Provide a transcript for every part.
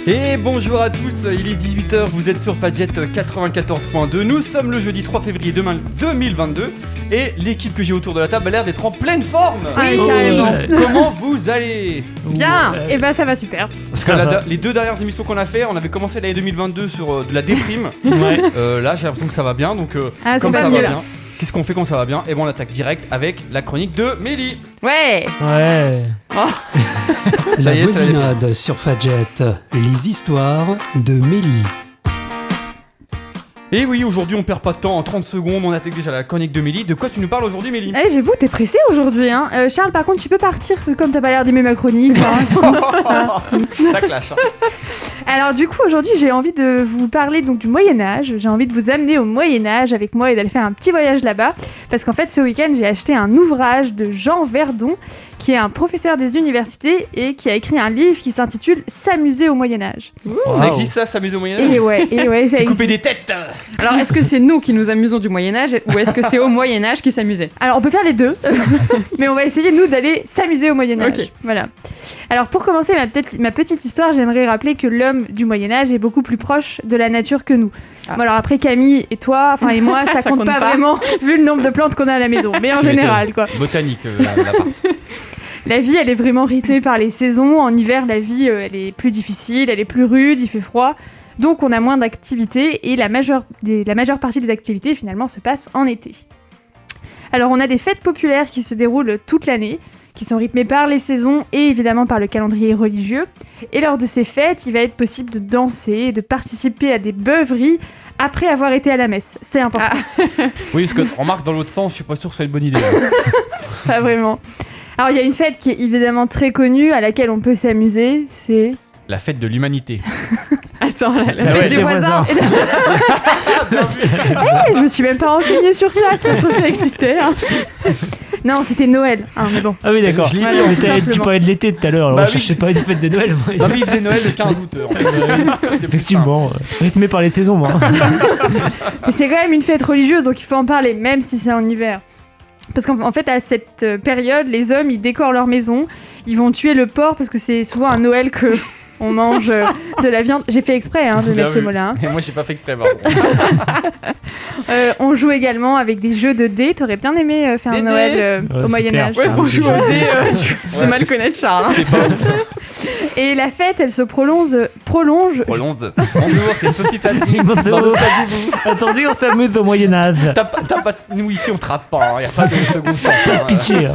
Et bonjour à tous, il est 18h, vous êtes sur Fadjet 94.2, nous sommes le jeudi 3 février 2022 et l'équipe que j'ai autour de la table a l'air d'être en pleine forme. Oui, carrément. Comment vous allez? Bien. Et ben ça va super. Parce que les deux dernières émissions qu'on a fait, on avait commencé l'année 2022 sur de la déprime. Ouais. Là j'ai l'impression que ça va bien, donc comme ça va bien. Qu'est-ce qu'on fait quand ça va bien? Et bon, on attaque direct avec la chronique de Mélie. Ouais. La voisinade sur Fadjet, les histoires de Mélie. Et oui, aujourd'hui on perd pas de temps, en 30 secondes on attaque déjà la chronique de Mélie. De quoi tu nous parles aujourd'hui, Mélie? Allez, j'avoue, t'es pressé aujourd'hui, hein. Charles, par contre, tu peux partir, comme t'as pas l'air d'aimer ma chronique. Ça clash. Alors, du coup, aujourd'hui, j'ai envie de vous parler donc du Moyen-Âge. J'ai envie de vous amener au Moyen-Âge avec moi et d'aller faire un petit voyage là-bas. Parce qu'en fait, ce week-end, j'ai acheté un ouvrage de Jean Verdon, qui est un professeur des universités et qui a écrit un livre qui s'intitule S'amuser au Moyen-Âge. Wow. Ça existe ça, s'amuser au Moyen-Âge? Et ouais, ça C'est existe. couper des têtes. Alors, est-ce que c'est nous qui nous amusons du Moyen-Âge ou est-ce que c'est au Moyen-Âge qui s'amusait? Alors, on peut faire les deux, mais on va essayer, nous, d'aller s'amuser au Moyen-Âge. Ok. Voilà. Alors, pour commencer ma petite histoire, j'aimerais rappeler que l'homme du Moyen-Âge est beaucoup plus proche de la nature que nous. Ah. Bon, alors après, Camille et toi, et moi, ça compte pas vraiment, vu le nombre de plantes qu'on a à la maison, mais en Tu général, quoi. Botanique, l'appart. La vie, elle est vraiment rythmée par les saisons. En hiver, la vie, elle est plus difficile, elle est plus rude, il fait froid. Donc, on a moins d'activités et la majeure partie des activités, finalement, se passe en été. Alors, on a des fêtes populaires qui se déroulent toute l'année, qui sont rythmées par les saisons et évidemment par le calendrier religieux. Et lors de ces fêtes, il va être possible de danser et de participer à des beuveries après avoir été à la messe. C'est important. Oui, parce que remarque dans l'autre sens, je suis pas sûr que c'est une bonne idée. Pas vraiment. Alors, il y a une fête qui est évidemment très connue, à laquelle on peut s'amuser, c'est... La fête de l'humanité. Attends, la Ah ouais, fête des des voisins. Je me suis même pas renseignée sur ça, si ça se trouve ça existait. Hein. Non, c'était Noël, hein, mais bon. Ah oui, d'accord. Je l'ai dit, Voilà, Mais tout tu simplement. parlais de l'été tout à l'heure, alors Bah on oui. cherchait pas une fête de Noël. Moi. Non, mais il faisait Noël le 15 août. En fait. C'était plus Effectivement, rythmé par les saisons, moi. Mais c'est quand même une fête religieuse, donc il faut en parler, même si c'est en hiver. Parce qu'en fait, à cette période, les hommes, ils décorent leur maison, ils vont tuer le porc, parce que c'est souvent à Noël que on mange de la viande. J'ai fait exprès de Bien mettre ce vu. mot-là. Hein. Et moi, j'ai pas fait exprès. Pardon. On joue également avec des jeux de dés. T'aurais bien aimé faire Des un dés Noël Ouais, au Moyen-Âge. Ouais, pour jouer au dé, c'est Ouais, mal connaître Charles. hein. C'est pas ouf. Et la fête, elle se prolonge. Bonjour, c'est une petite amie. Dans le Attendez, on s'amuse au Moyen-Âge. T'as pas... Nous ici on te rate pas, il y a pas de seconde chance. Hein. Pitié. hein.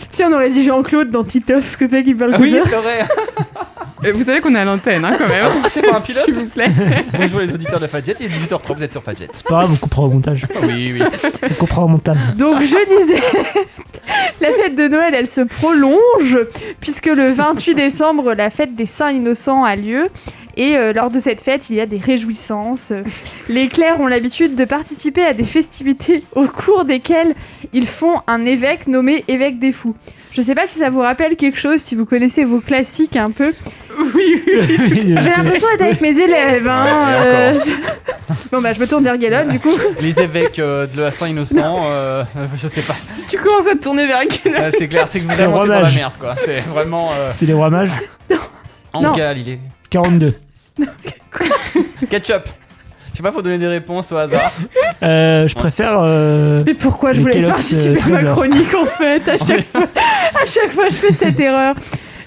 Si on aurait dit Jean-Claude dans Titeuf, que c'est qui parle Ah comme oui, ça. c'est vrai. Et vous savez qu'on est à l'antenne, hein, quand même. Ah, c'est pas un pilote. S'il vous plaît. Bonjour les auditeurs de Fadjet, il est 18h03, vous êtes sur Fadjet. C'est pas grave, on coupera au montage. Oui, oui. On coupera au montage. Donc je disais, la fête de Noël, elle se prolonge, puisque le 28 décembre, la fête des Saints Innocents a lieu. Et lors de cette fête, il y a des réjouissances. Les clercs ont l'habitude de participer à des festivités au cours desquelles ils font un évêque nommé évêque des fous. Je sais pas si ça vous rappelle quelque chose, si vous connaissez vos classiques un peu. Oui. J'ai l'impression d'être avec mes élèves. Hein, Ouais, et encore. Bon bah je me tourne vers Guélone du coup. Les évêques de la Saint-Innocent, je sais pas. Si tu commences à te tourner vers quel C'est clair, c'est que vous vraiment t'es dans la romages. merde quoi. C'est vraiment C'est les rois mages. Non. en Galilée. 42. Ketchup. Je sais pas, faut donner des réponses au hasard. Je préfère. Mais pourquoi je Les vous laisse Kellogg's, participer à ma Trésor. chronique en fait à chaque fois je fais cette erreur.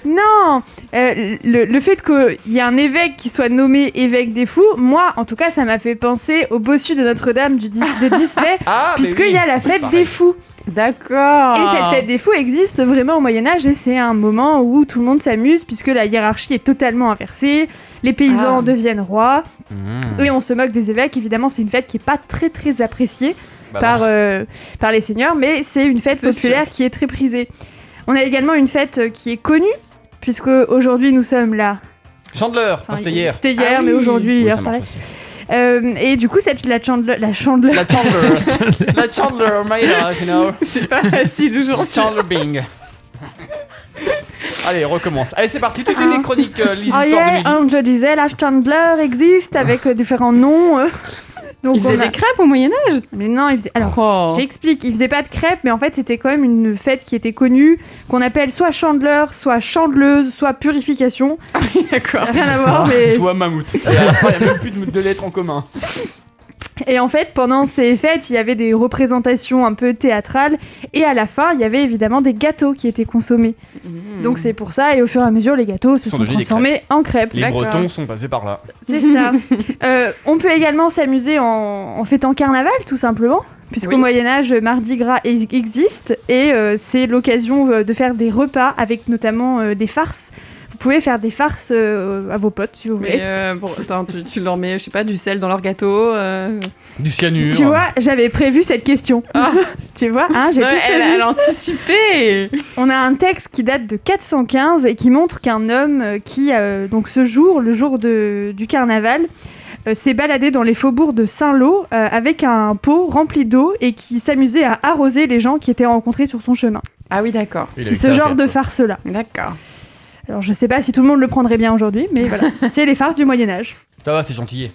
Non, le fait qu'il y ait un évêque qui soit nommé évêque des fous, moi en tout cas ça m'a fait penser au bossu de Notre-Dame de Disney, Ah, mais puisqu'il oui. y a la fête Pareil. des fous. D'accord. Et cette fête des fous existe vraiment au Moyen-Âge et c'est un moment où tout le monde s'amuse puisque la hiérarchie est totalement inversée, les paysans deviennent rois Mmh. et on se moque des évêques. Évidemment, c'est une fête qui est pas très très appréciée Bah par les seigneurs, mais c'est une fête C'est populaire qui est très prisée. On a également une fête qui est connue puisque aujourd'hui nous sommes là. Chandeleur, Enfin, c'était hier. C'était hier, Ah mais oui. aujourd'hui, Oui, hier, ça c'est marche pareil. aussi. Et du coup, la chandeleur. La Chandler. La Chandler, my love, you know. C'est pas facile aujourd'hui. Chandler Bing. Allez, on recommence. Allez, c'est parti. Toutes les chroniques, les Oh histoires de yeah, Mélie. je disais, la Chandler existe avec différents noms. Donc Ils faisaient des crêpes au Moyen-Âge. Mais non, ils faisaient... Alors, Oh. j'explique, ils faisaient pas de crêpes, mais en fait, c'était quand même une fête qui était connue, qu'on appelle soit chandeleur, soit chandeleuse, soit purification. D'accord. Ça n'a rien à voir, mais... Soit mammouth. Et à la fin, il n'y a même plus de lettres en commun. Et en fait, pendant ces fêtes, il y avait des représentations un peu théâtrales, et à la fin, il y avait évidemment des gâteaux qui étaient consommés. Donc c'est pour ça, et au fur et à mesure, les gâteaux se Sont sont devenus des transformés en crêpes. Les D'accord. Bretons sont passés par là. C'est ça. On peut également s'amuser en fêtant carnaval, tout simplement. Puisqu'au Oui. Moyen-Âge, Mardi Gras existe et c'est l'occasion de faire des repas avec notamment des farces. Vous pouvez faire des farces à vos potes si vous voulez. Mais bon, attends, tu leur mets, je sais pas, du sel dans leur gâteau. Du cyanure. Tu vois, j'avais prévu cette question. Tu vois, hein, j'ai Ouais, tout prévu. elle a anticipé. On a un texte qui date de 415 et qui montre qu'un homme qui, donc ce jour, le jour du carnaval, s'est baladé dans les faubourgs de Saint-Lô avec un pot rempli d'eau et qui s'amusait à arroser les gens qui étaient rencontrés sur son chemin. Ah oui, d'accord. Il a C'est eu ce ça à genre faire, de quoi. farce-là. D'accord. Alors je sais pas si tout le monde le prendrait bien aujourd'hui, mais voilà, c'est les farces du Moyen-Âge. Ça va, c'est gentil.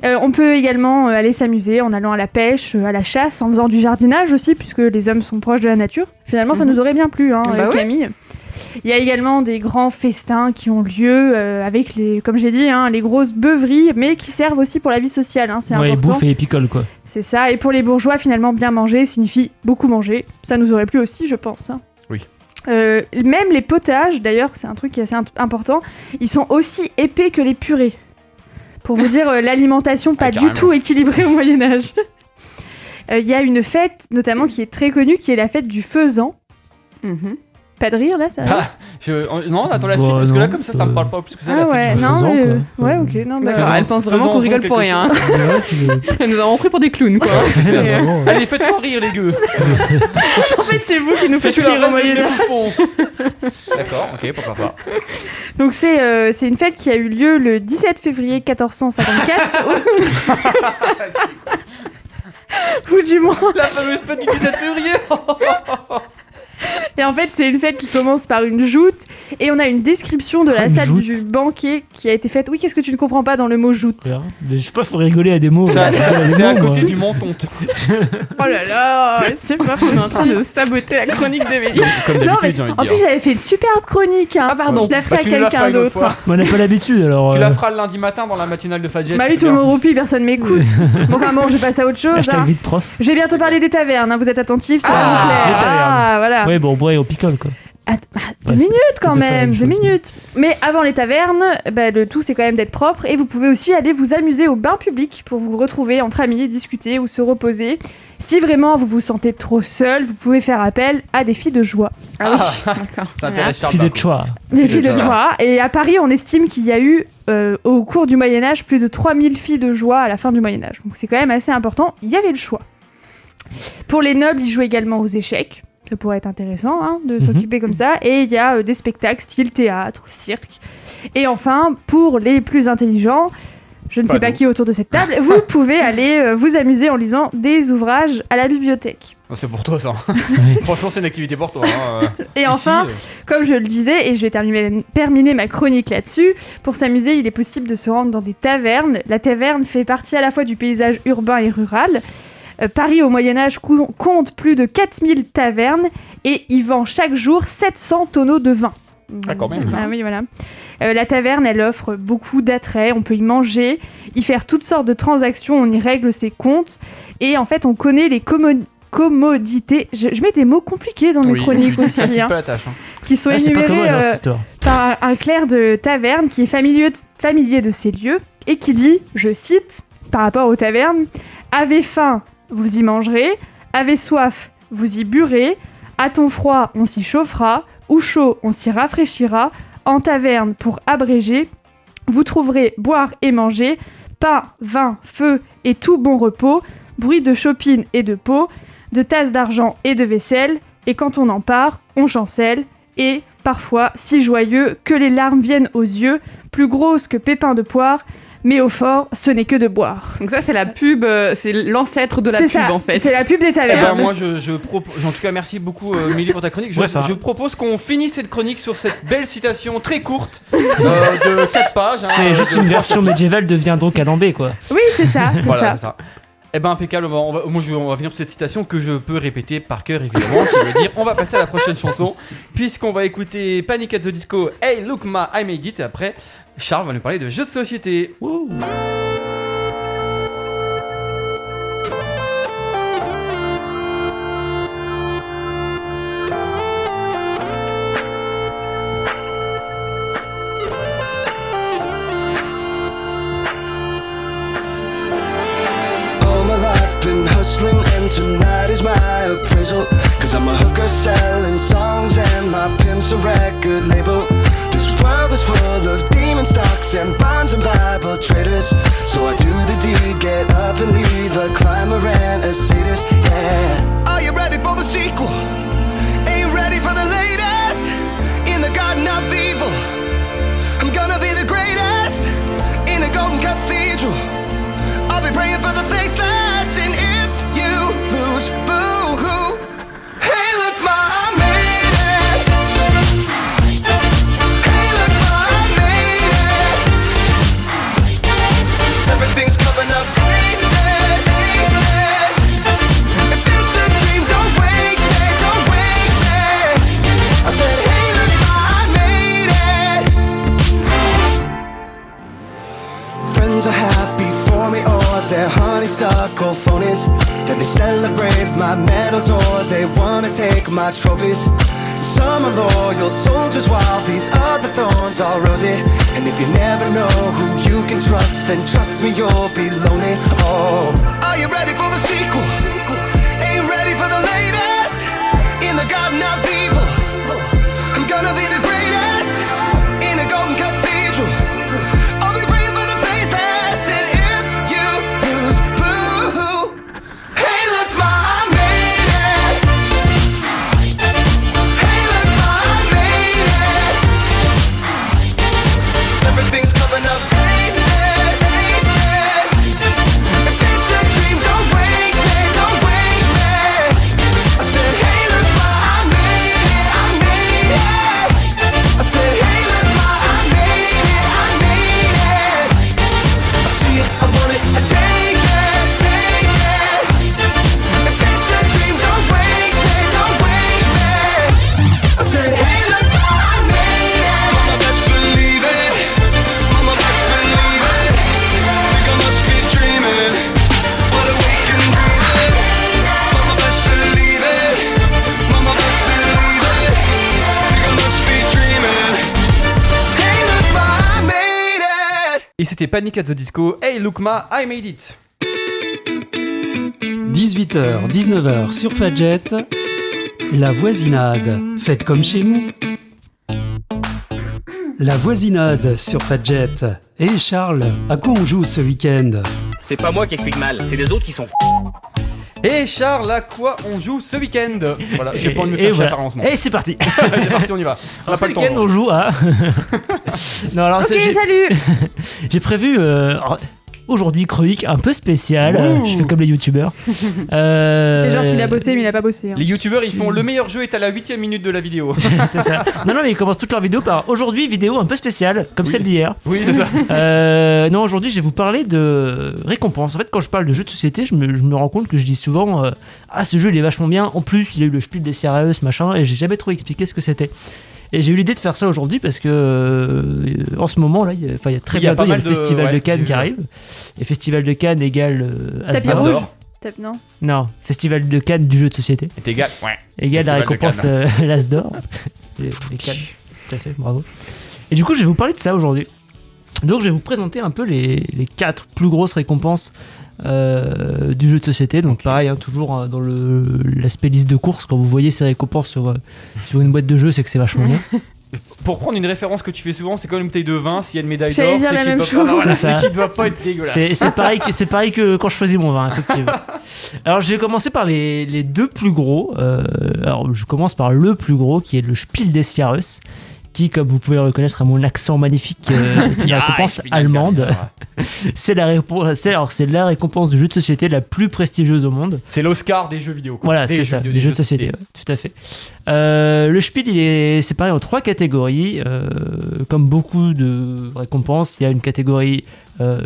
On peut également aller s'amuser en allant à la pêche, à la chasse, en faisant du jardinage aussi, puisque les hommes sont proches de la nature. Finalement, ça Mhm. nous aurait bien plu, hein, Bah ouais. Camille. Il y a également des grands festins qui ont lieu avec, comme j'ai dit, hein, les grosses beuveries, mais qui servent aussi pour la vie sociale. Hein, c'est Ouais, important. bouffe et picole, quoi. C'est ça. Et pour les bourgeois, finalement, bien manger signifie beaucoup manger. Ça nous aurait plu aussi, je pense. Hein. Oui. Même les potages, d'ailleurs, c'est un truc qui est assez important, ils sont aussi épais que les purées. Pour vous dire, l'alimentation pas du carrément. tout équilibrée au Moyen-Âge. Il y a une fête, notamment, qui est très connue, qui est la fête du faisan. Mhm. Pas de rire, là, ça va? Non, attends la Bah, suite, parce que là, non, comme ça me parle pas plus que ça. Ah la fête ouais, du non, faisan, mais, quoi. ouais, ok, non, bah, D'accord, elle pense vraiment qu'on rigole pour rien. hein. Nous avons pris pour des clowns, quoi. Allez, faites-moi rire, les gueux. en fait, c'est vous qui nous Je faites suis la rire au reine des Moyen-Âge. bouffons. D'accord, ok, pourquoi pas. Donc c'est une fête qui a eu lieu le 17 février 1454 ou du moins. La fameuse fête du 17 février. Et en fait, c'est une fête qui commence par une joute et on a une description de la Une salle joute. du banquet qui a été faite. Oui, qu'est-ce que tu ne comprends pas dans le mot joute? Mais je sais pas, faut rigoler à des mots. C'est à moi. côté du menton. Oh là là, c'est pas On est en train possible. de saboter la chronique d'Amélie. Comme Non, mais d'habitude, j'ai envie en de plus, dire. j'avais fait une superbe chronique. Hein. Ah, pardon. Je la ferai Bah, à tu nous la feras quelqu'un une autre d'autre. fois. Mais on n'a pas l'habitude, alors. Tu la feras le lundi matin dans la matinale de Fadjet. Bah oui, c'est tout le bien. monde roupille, personne m'écoute. Bon, enfin bon, je passe à autre chose. Hashtag Hein. vite prof. Je vais bientôt parler des tavernes, hein. Vous êtes attentifs, ça va Ah, vous plaire. les tavernes. Ah, voilà. Ouais, bon, ouais, on picole, quoi. Deux Ouais, minutes quand tout à fait la même, même 2 chose. minutes. Mais avant les tavernes, bah, le tout c'est quand même d'être propre et vous pouvez aussi aller vous amuser au bain public pour vous retrouver entre amis, discuter ou se reposer. Si vraiment vous vous sentez trop seul, vous pouvez faire appel à des filles de joie. Ah oui, d'accord. Ça intéresse Charles. Fille de par contre. choix. Des Filles filles de de joie. joie. Et à Paris, on estime qu'il y a eu au cours du Moyen-Âge plus de 3000 filles de joie à la fin du Moyen-Âge. Donc c'est quand même assez important, il y avait le choix. Pour les nobles, ils jouent également aux échecs. Ça pourrait être intéressant hein, de s'occuper comme ça. Et il y a des spectacles style théâtre, cirque. Et enfin, pour les plus intelligents, je ne Pas sais pas nous. qui est autour de cette table, vous pouvez aller vous amuser en lisant des ouvrages à la bibliothèque. Oh, c'est pour toi ça. Franchement, c'est une activité pour toi. Hein. Et Ici, enfin, comme je le disais, et je vais terminer ma chronique là-dessus, pour s'amuser, il est possible de se rendre dans des tavernes. La taverne fait partie à la fois du paysage urbain et rural. Paris au Moyen-Âge compte plus de 4000 tavernes et y vend chaque jour 700 tonneaux de vin. Ah, quand même. Ah oui, voilà. La taverne, elle offre beaucoup d'attraits, on peut y manger, y faire toutes sortes de transactions, on y règle ses comptes et en fait on connaît les commodités. Je mets des mots compliqués dans mes Oui, chroniques tu aussi, facilites hein, pas la tâche. Hein. qui sont Ah, c'est pas énumérés comment, cette histoire. par un clerc de taverne qui est familier de ces lieux et qui dit, je cite, par rapport aux tavernes, « Avez faim, vous y mangerez, avez soif, vous y burez, a-t-on froid, on s'y chauffera, ou chaud, on s'y rafraîchira, en taverne pour abréger, vous trouverez boire et manger, pain, vin, feu et tout bon repos, bruit de chopine et de pot, de tasses d'argent et de vaisselle, et quand on en part, on chancelle, et parfois si joyeux que les larmes viennent aux yeux, plus grosses que pépins de poire, mais au fort, ce n'est que de boire. Donc ça, c'est la pub, c'est l'ancêtre de la C'est pub ça, en fait. c'est la pub des Eh ben, tavernes. moi, je propose. En tout cas, merci beaucoup, Milly, pour ta chronique. Ouais, ça va. Je propose qu'on finisse cette chronique sur cette belle citation très courte de 4 pages. hein, C'est juste de une 3 version médiévale de Viens donc à Lambé, quoi. Oui, c'est ça, c'est Voilà, ça. c'est ça. Eh ben impeccable, on va venir sur cette citation que je peux répéter par cœur évidemment, qui veut dire on va passer à la prochaine chanson, puisqu'on va écouter Panic at the Disco, Hey Look Ma, I Made It, et après Charles va nous parler de jeux de société. Wouh. All my life been hustling and tonight is my appraisal. Cause I'm a hooker selling songs and my pimp's a record label. This world is full of demon stocks and bonds and Bible traders. So I do the deed, get up and leave a climber and a sadist, yeah. Are you ready for the sequel? Ain't you ready for the latest? In the garden of evil, I'm gonna be the greatest. In a golden cathedral, I'll be praying for the faithless, and if you lose, boo-hoo. Hey, look, ma, I made it. Hey, look, ma, I made it. Everything's coming up pieces, pieces. If it's a dream, don't wake me, don't wake me. I said, hey, look, ma, I made it. Friends are happy for me, or they're honeysuckle phonies. Then they celebrate my medals, or they wanna take my trophies. Some are loyal soldiers, while these other thorns are rosy. And if you never know who you can trust, then trust me, you'll be lonely. Oh, are you ready for the sequel? Ain't you ready for the latest? In the garden of evil, I'm gonna be the greatest. In a golden cathedral, I'll be praying for the faithless, and if you lose, boo-hoo. Hey, look, ma, I made it. Hey, look, ma, I made it. Everything's coming up pieces, pieces. If it's a dream, don't wake me, don't wake me. I said, hey, look, ma, I made it, I made it. I said, hey, look, ma, I made it, I made it. I see it, I want it, I take it, take it. If it's a dream, don't wake me, don't wake me. I said, hey, look, ma, I made it. Mama, best believe it. Mama, best believe it. Think I must be dreaming, but awake and breathing. Mama, best believe it. Mama, best believe it. Think I must be dreaming. Hey, look, ma, I made it. Et c'était Panic at the Disco, Hey Look Ma, I Made It. 18h, 19h sur Fadjet, la voisinade, faites comme chez nous. La voisinade sur Fadjet. Et Charles, à quoi on joue ce week-end? C'est pas moi qui explique mal, c'est les autres qui sont. Et Charles, à quoi on joue ce week-end? Voilà, j'ai pas envie de me Et faire voilà. référencement. Et c'est parti. C'est parti, on y va. On n'a pas le temps. Ce week-end, on joue à. Non, alors, Ok, salut. j'ai prévu aujourd'hui chronique un peu spéciale. Je fais comme les youtubeurs. C'est genre qu'il a bossé, mais il a pas bossé. hein. Les youtubeurs, ils font le meilleur jeu est à la 8ème minute de la vidéo. C'est ça. Non, mais ils commencent toute leur vidéo par aujourd'hui vidéo un peu spéciale, comme celle d'hier. Oui, c'est ça. Non, aujourd'hui, je vais vous parler de récompenses. En fait, quand je parle de jeux de société, je me rends compte que je dis souvent ah, ce jeu il est vachement bien. En plus, il a eu le Spiel des Jahres, machin, et j'ai jamais trop expliqué ce que c'était. Et j'ai eu l'idée de faire ça aujourd'hui parce que en ce moment là, il y a très bientôt il y a le Festival de Cannes qui arrive. Et Festival de Cannes égale Tapis Asdor. rouge. Non. Non, Festival de Cannes du jeu de société. Et t'es gars, ouais. Égale la Festival de récompense l'Asdor. Les Cannes. Tout à fait, bravo. Et du coup, je vais vous parler de ça aujourd'hui. Donc, je vais vous présenter un peu les 4 plus grosses récompenses du jeu de société. Donc, pareil, hein, toujours dans l'aspect liste de courses. Quand vous voyez ces récompenses sur une boîte de jeu, c'est que c'est vachement bien. Pour prendre une référence que tu fais souvent, c'est comme une bouteille de vin. S'il y a une médaille J'allais d'or, dire c'est la qu'il même doit chose. pas- voilà, C'est ça. c'est qu'il doit pas être dégueulasse. C'est pareil que quand je faisais mon vin, effectivement. Alors, je vais commencer par les 2 plus gros. Alors, je commence par le plus gros, qui est le Spiel des Jahres, qui, comme vous pouvez le reconnaître à mon accent magnifique, est une récompense allemande. C'est la récompense du jeu de société la plus prestigieuse au monde. C'est l'Oscar des jeux vidéo. Quoi. Voilà, Des c'est ça, vidéo, des jeux de société, ouais, tout à fait. Le Spiel, il est séparé en 3 catégories. Comme beaucoup de récompenses, il y a une catégorie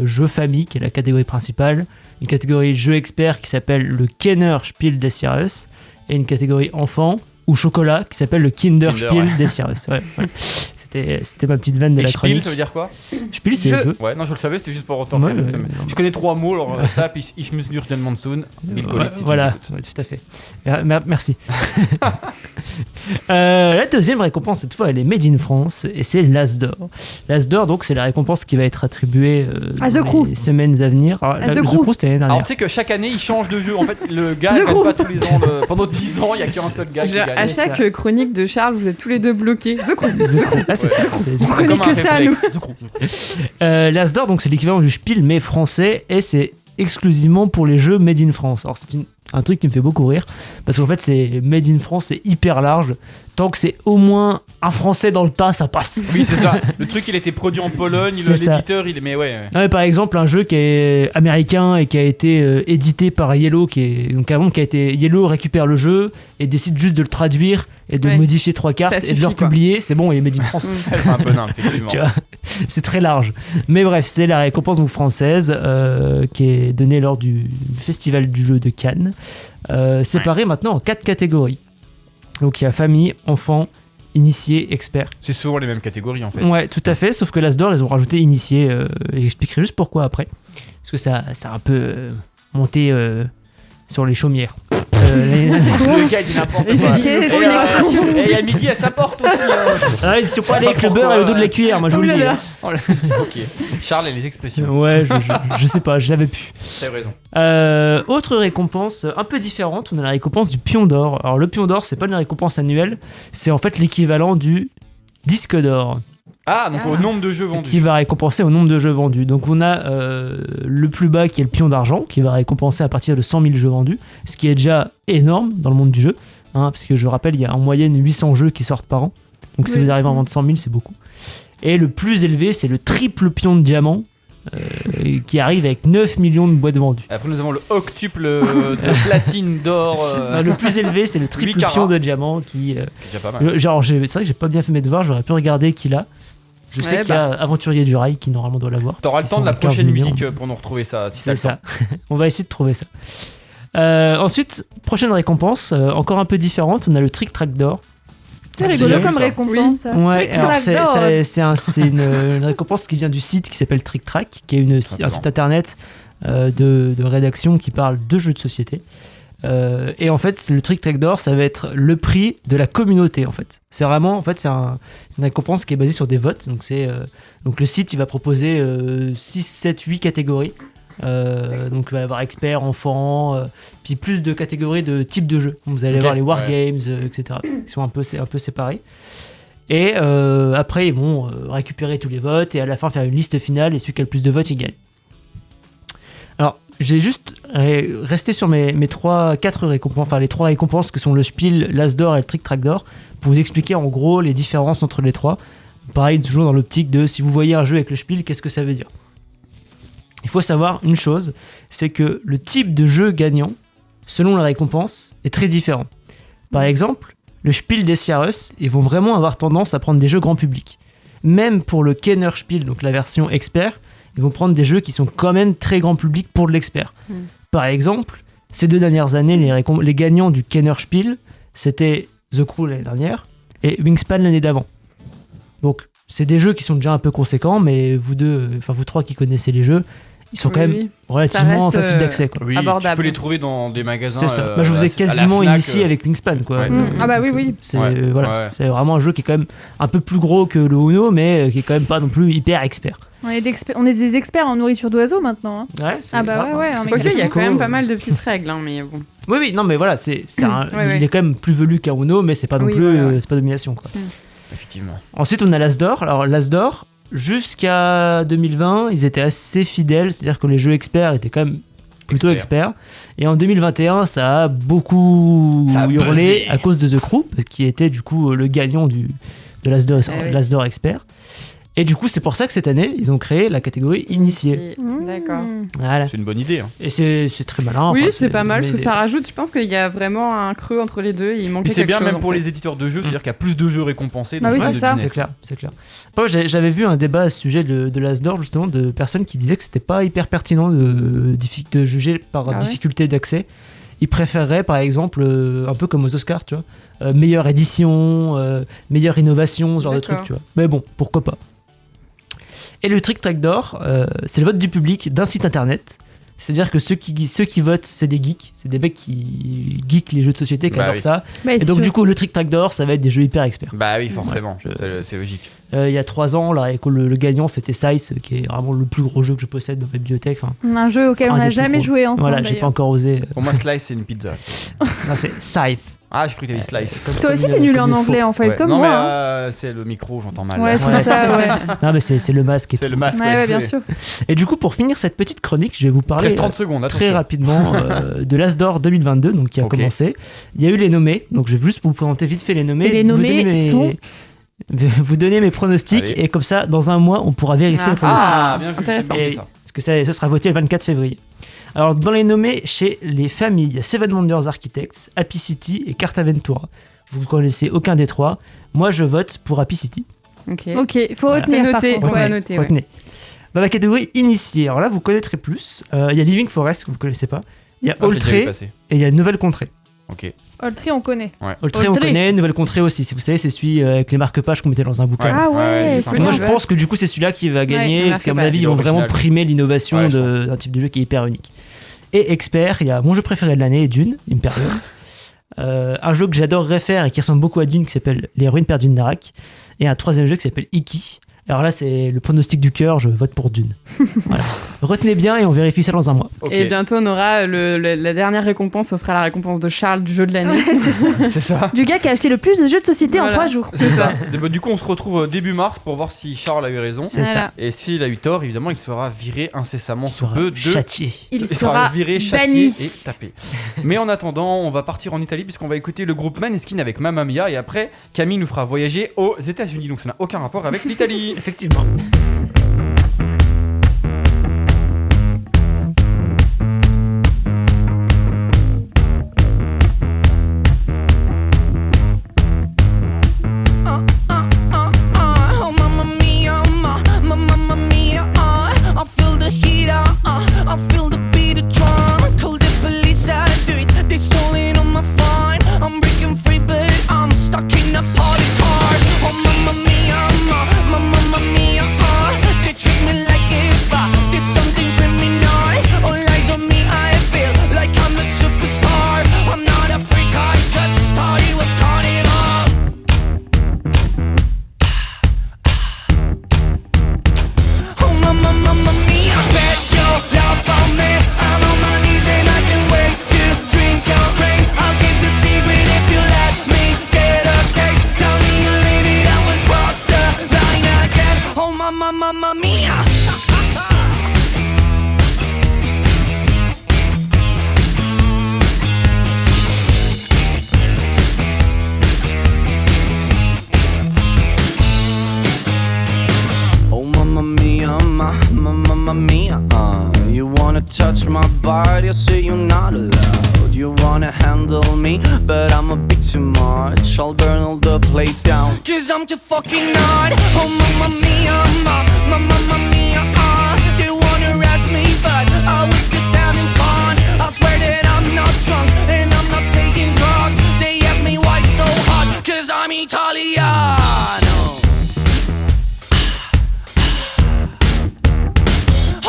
jeu famille, qui est la catégorie principale, une catégorie jeu expert qui s'appelle le Kenner Spiel des Jahres, et une catégorie enfant ou chocolat qui s'appelle le Kinder Spiel ouais. des Jahres. Ouais, voilà. C'était ma petite vanne de Et la Spiel, chronique. ça veut dire quoi? Spiel, c'est le jeu. Ouais, non, je le savais, c'était juste pour autant Ouais, faire le ouais, thème. non. Je connais 3 mots, alors ça, puis Ich muss durch den Monsun. Voilà, ouais, tout à fait. Merci. La deuxième récompense, cette fois, elle est Made in France et c'est l'As d'or. L'As d'or, donc, c'est la récompense qui va être attribuée à The dans Crew. les semaines à venir. Alors, À The The Crew. Crew, c'était l'année dernière. Alors tu sais que chaque année, il change de jeu. En fait, le gars The gagne Crew. pas tous les ans. Pendant 10 ans, il y a qu'un seul gars qui Genre, gagne. à chaque chronique de Charles, vous êtes tous les deux bloqués. The Crew. The Crew. Ah, c'est ça. Ouais. c'est The Vous Crew. connaissez Comme un que ça, réflexe. The Crew. L'As d'or, donc, c'est l'équivalent du Spiel, mais français, et c'est exclusivement pour les jeux Made in France. Alors, c'est un truc qui me fait beaucoup rire, parce qu'en fait, c'est Made in France, c'est hyper large. Tant que c'est au moins un français dans le tas, ça passe. Oui, c'est ça. Le truc, il a été produit en Pologne. C'est ça. L'éditeur, il est. Mais ouais. Non, mais par exemple, un jeu qui est américain et qui a été édité par Yellow, Yellow récupère le jeu et décide juste de le traduire et de Ouais. modifier 3 cartes Ça et de suffit, le quoi. republier. C'est bon, il est Made in France. C'est un peu nain, effectivement. Tu vois, c'est très large. Mais bref, c'est la récompense donc française qui est donnée lors du festival du jeu de Cannes, séparée maintenant en 4 catégories. Donc il y a famille, enfant, initié, expert. C'est souvent les mêmes catégories en fait. Ouais, tout à fait, sauf que l'As d'or, ils ont rajouté initié, et j'expliquerai juste pourquoi après. Parce que ça a un peu monté sur les chaumières. Le gars, il dit n'importe Et quoi. c'est quelle est l'expression Et il y a Mickey à sa porte aussi. Ah, ils sont pas allés avec le beurre et le dos de la cuillère, moi je vous le dis. là Oh là. Ok. Charles et les expressions. Ouais, je sais pas, je l'avais pu. T'as raison. Autre récompense un peu différente, on a la récompense du Pion d'or. Alors le Pion d'or, c'est pas une récompense annuelle, c'est en fait l'équivalent du disque d'or, Ah, donc au nombre de jeux vendus. qui va récompenser au nombre de jeux vendus. Donc on a le plus bas qui est le Pion d'argent, qui va récompenser à partir de 100 000 jeux vendus, ce qui est déjà énorme dans le monde du jeu, hein, parce que je rappelle, il y a en moyenne 800 jeux qui sortent par an. Donc si Oui. vous arrivez à en vendre 100 000, c'est beaucoup. Et le plus élevé, c'est le triple Pion de diamant, qui arrive avec 9 millions de boîtes vendues. Après, nous avons le octuple de platine d'or. Le plus élevé, c'est le triple Carats. Pion de diamant qui... C'est déjà pas mal. c'est vrai que j'ai pas bien fait mes devoirs, j'aurais pu regarder qui l'a. Je sais Ouais, qu'il y a Aventurier du Rail qui normalement doit l'avoir. T'auras le parce temps de qu'ils la sont à 15 prochaine millions. musique pour nous retrouver ça. Si C'est ça. On va essayer de trouver ça. Ensuite, prochaine récompense, encore un peu différente, on a le Trick Track d'or. C'est J'ai rigolo jamais comme vu ça. récompense. ça. Ouais, Trick alors Track c'est d'or. une récompense qui vient du site qui s'appelle Trick Track, qui est un bien. site internet de rédaction qui parle de jeux de société. Et en fait, le Trick Track d'or, ça va être le prix de la communauté. En fait, c'est vraiment, c'est une récompense qui est basée sur des votes. Donc le site, il va proposer 6, 7, 8 catégories. Donc il va y avoir expert, enfant, puis plus de catégories de type de jeu. Vous allez Ok, voir les wargames, etc. qui sont un peu séparés. Et après, ils vont récupérer tous les votes et à la fin faire une liste finale et celui qui a le plus de votes, il gagne. Alors, j'ai juste resté sur mes 4 récompenses, enfin les 3 récompenses que sont le Spiel, l'As d'or et le Trick Track d'or, pour vous expliquer en gros les différences entre les 3. Pareil, toujours dans l'optique de si vous voyez un jeu avec le Spiel, qu'est-ce que ça veut dire ? Il faut savoir une chose, c'est que le type de jeu gagnant, selon la récompense, est très différent. Par exemple, le Spiel des Jahres, ils vont vraiment avoir tendance à prendre des jeux grand public. Même pour le Kenner Spiel, donc la version expert, ils vont prendre des jeux qui sont quand même très grand public pour de l'expert. Par exemple, ces 2 dernières années, les gagnants du Kenner Spiel, c'était The Crew l'année dernière et Wingspan l'année d'avant. Donc, c'est des jeux qui sont déjà un peu conséquents, mais vous 3 qui connaissez les jeux, ils sont quand même relativement reste, faciles d'accès, quoi. Oui, abordable. tu peux les trouver dans des magasins. C'est ça. Moi, je vous ai quasiment initié avec Wingspan, quoi. Ouais. Ah bah oui. C'est Ouais, voilà, ouais. c'est vraiment un jeu qui est quand même un peu plus gros que le Uno, mais qui est quand même pas non plus hyper expert. On est des experts en nourriture d'oiseaux maintenant. hein. Ouais, c'est Ah bah grave, ouais, hein. ouais. Quoique, il y a quand même pas mal. mal de petites règles, hein, mais bon. Oui, non, mais voilà, c'est Ouais. il est quand même plus velu qu'un Uno, mais c'est pas non Oui, plus, voilà, ouais. c'est pas domination, quoi. Effectivement. Ensuite, on a l'As d'or. Alors, l'As d'or, jusqu'à 2020, ils étaient assez fidèles, c'est-à-dire que les jeux experts étaient quand même plutôt experts. Et en 2021, ça a beaucoup Ça a hurlé buzzé. à cause de The Crew, qui était du coup le gagnant du de l'As d'or, Ah oui. l'As d'or expert. Et du coup, c'est pour ça que cette année, ils ont créé la catégorie initié. D'accord. Voilà. C'est une bonne idée. Hein. Et c'est très malin. Oui, enfin, c'est pas mal, parce que mais- ça rajoute, je pense qu'il y a vraiment un creux entre les deux, il manquait Puis c'est quelque bien chose. même en pour fait. les éditeurs de jeux, c'est-à-dire qu'il y a plus de jeux récompensés. Bah dans oui, ce c'est jeu de ça. business. C'est clair. Moi, j'avais vu un débat à ce sujet de l'As d'or, justement, de personnes qui disaient que c'était pas hyper pertinent de juger par Ah ouais difficulté d'accès. Ils préféreraient, par exemple, un peu comme aux Oscars, tu vois, meilleure édition, meilleure innovation, ce genre de D'accord. truc, tu vois. Mais bon, pourquoi pas. Et le Trick Track d'or, c'est le vote du public d'un site internet. C'est-à-dire que ceux qui votent, c'est des geeks. C'est des mecs qui geekent les jeux de société, qui Bah adorent oui. ça. Bah, Et c'est donc, sûr. du coup, le Trick Track d'or, ça va être des jeux hyper experts. Bah oui, forcément. Ouais, C'est logique. Il y a 3 ans, là, et que le gagnant, c'était Size, qui est vraiment le plus gros jeu que je possède dans ma bibliothèque. Enfin, Un jeu auquel on Un n'a des plus jamais gros. joué ensemble. voilà, j'ai pas d'ailleurs. encore osé. Pour moi, Slice, c'est une pizza. Non, c'est Scythe. Ah, j'ai cru que t'avais Slice. Toi aussi, t'es nul en anglais en fait, Ouais. comme non, moi. mais hein. c'est le micro, j'entends mal. Ouais, là. c'est Ouais, ça, ouais. Non, mais c'est le masque. Et C'est tout. le masque. Ouais, bien c'est- sûr. Et du coup, pour finir cette petite chronique, je vais vous parler Reste 30 secondes, très attention. rapidement de l'As d'or 2022, donc qui a Ok. commencé. Il y a eu les nommés, donc je vais juste vous présenter vite fait les nommés. Et les vous nommés donner sont vous donner mes pronostics, Allez. et comme ça, dans un mois, on pourra vérifier Ah. les pronostics. Ah, bien vu, Intéressant. c'est Et- parmi ça. Parce que ce sera voté le 24 février. Alors, dans les nommés, chez les familles, il y a Seven Wonders Architects, Happy City et Cartaventura. Vous ne connaissez aucun des trois. Moi, je vote pour Happy City. Ok. Ok, faut Voilà. retenir C'est par noté. contre. On va ouais. noter, ouais. Retenez. Dans la catégorie initiée, alors là, vous connaîtrez plus. Il y a Living Forest, que vous ne connaissez pas. Il y a Ah, j'ai déjà vu Oltré passer. et il y a Nouvelle Contrée. Ok. Oltré, on connaît. Oltré, on Oltré. connaît. Nouvelle Contrée aussi. Si vous savez, c'est celui avec les marque-pages qu'on mettait dans un bouquin. Ah Ouais, ouais, c'est c'est Et moi, bien. je pense que du coup, c'est celui-là qui va gagner, Ouais, parce qu'à mon marque-page. avis, ils vont vraiment Original. primer l'innovation Ouais, je d'un type de jeu qui est hyper unique. Et Expert, il y a mon jeu préféré de l'année, Dune, Imperium. Un jeu que j'adorerais faire et qui ressemble beaucoup à Dune, qui s'appelle Les Ruines perdues de Narak. Et un troisième jeu qui s'appelle Iki. Alors là, c'est le pronostic du cœur, je vote pour Dune. Voilà. Retenez bien et on vérifie ça dans un mois. Ok. Et bientôt, on aura la dernière récompense, ce sera la récompense de Charles du jeu de l'année. Ouais, c'est ça. C'est ça. Du gars qui a acheté le plus de jeux de société en Voilà. 3 jours. C'est ça. Du coup, on se retrouve début mars pour voir si Charles a eu raison. C'est Voilà. ça. Et s'il a eu tort, évidemment, il sera viré incessamment Il sous sera peu de. châtié. Il sera sera viré, châtié banni. et tapé. Mais en attendant, on va partir en Italie puisqu'on va écouter le groupe Maneskin avec Mamma Mia et après, Camille nous fera voyager aux États-Unis. Donc ça n'a aucun rapport avec l'Italie. Effectivement. Oh, mamma mia, mamma mia, I feel the heat, I feel the beat of drum. Call the police, I do it. They stolen on my phone. I'm breaking free, but I'm stuck in a party's car. Oh, mamma mia, mamma mia, they treat me like if I did something criminal. All eyes on me, I feel like I'm a superstar. I'm not a freak, I just thought it was carnival. Oh, mamma mia, bet your love on me. I'm on my knees and I can't wait to drink your rain. I'll keep the secret if you let me get a taste. Tell me you leave it, I will cross the line again. Oh, mamma mia. Oh, mamma mia, mamma mia, you wanna touch my body, I say you're not allowed. You wanna handle me, but I'm a bit too much. I'll burn all the place down, 'cause I'm too fucking hot. Oh, mamma mia, mamma mia, they wanna arrest me, but I was just having fun. I swear that I'm not drunk, and I'm not taking drugs. They ask me why it's so hot, 'cause I'm Italiano.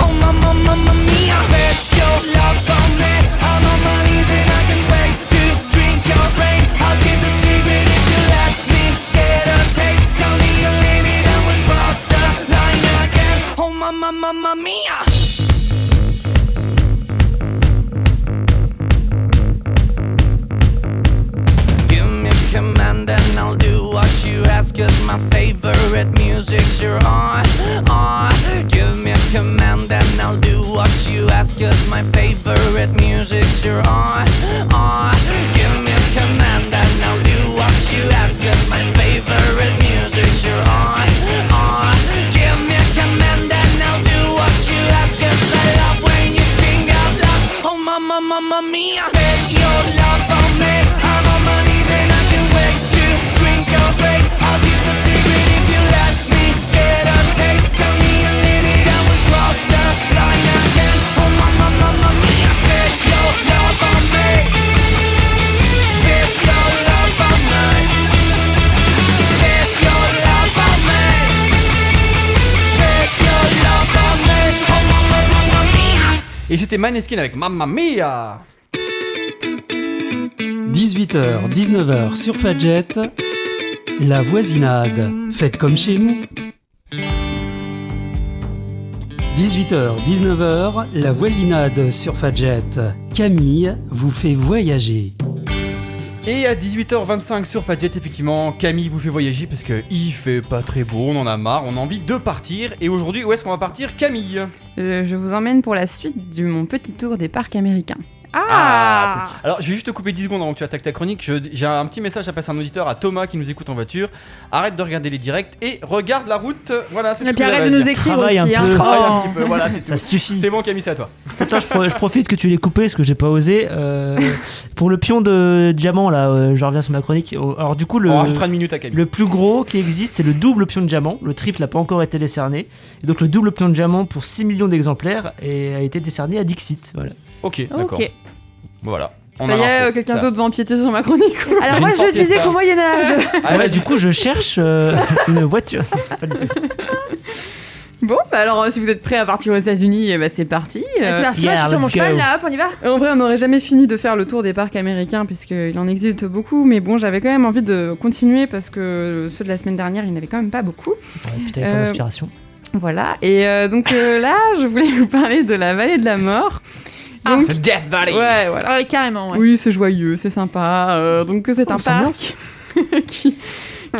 Oh, mamma mia, bet your love on me. I'm on my knees and I can't wait to drink your rain. I'll give the secret if you let me get a taste. Tell me you leave it and we'll cross the line again. Oh, mamma mia. Give me a command and I'll do what you ask, 'cause my favorite music's your on. Give me a command and I'll do what you ask, 'cause my favorite music's your on. Give me a command and I'll do what you ask, 'cause my favorite music's Et c'était Maneskin avec Mamma Mia. 18h, 19h sur Fadjet, la voisinade, faites comme chez nous. 18h, 19h, la voisinade sur Fadjet. Camille vous fait voyager. Et à 18h25 sur Fadjet, effectivement, Camille vous fait voyager parce que il fait pas très beau, on en a marre, on a envie de partir. Et aujourd'hui, où est-ce qu'on va partir, Camille? Je vous emmène pour la suite de mon petit tour des parcs américains. Ah, cool. Alors je vais juste te couper 10 secondes avant que tu attaques ta chronique. J'ai un petit message à passer à un auditeur, à Thomas qui nous écoute en voiture. Arrête de regarder les directs et regarde la route. Voilà, c'est Et tout puis ce que arrête j'avais de à nous dire. écrire Travaille aussi. un hein. peu. Travaille un Oh. petit peu, voilà, c'est Ça tout. suffit. C'est bon Camille, c'est à toi. Attends, je profite que tu l'aies coupé parce que j'ai pas osé. Pour le pion de diamant, là, je reviens sur ma chronique. Alors, du coup, On rajoutera une minute à Camille. le plus gros qui existe, c'est le double pion de diamant. Le triple n'a pas encore été décerné. Et donc, le double pion de diamant pour 6 millions d'exemplaires a été décerné à Dixit. Voilà. Ok, d'accord. Ok. Voilà. On Ça y a est, l'info. quelqu'un Ça. d'autre va empiéter sur ma chronique. Alors J'ai moi une je porte disais Fiesta. qu'au Moyen-Âge. Ah, Ouais, vas-y. du coup, je cherche une voiture. Pas du tout. Bon, bah alors si vous êtes prêts à partir aux États-Unis, eh ben, c'est parti. C'est parti, moi je suis sur mon let's cheval go. là, hop on y va. En vrai, on n'aurait jamais fini de faire le tour des parcs américains puisqu'il en existe beaucoup, mais bon, j'avais quand même envie de continuer parce que ceux de la semaine dernière, il n'y en avait quand même pas beaucoup. Ouais, puis t'avais pas d'inspiration. Voilà, et donc là, je voulais vous parler de la vallée de la mort. Donc, The Death Valley. ouais, voilà. Ah, ouais, carrément, ouais. Oui, c'est joyeux, c'est sympa. Donc c'est un parc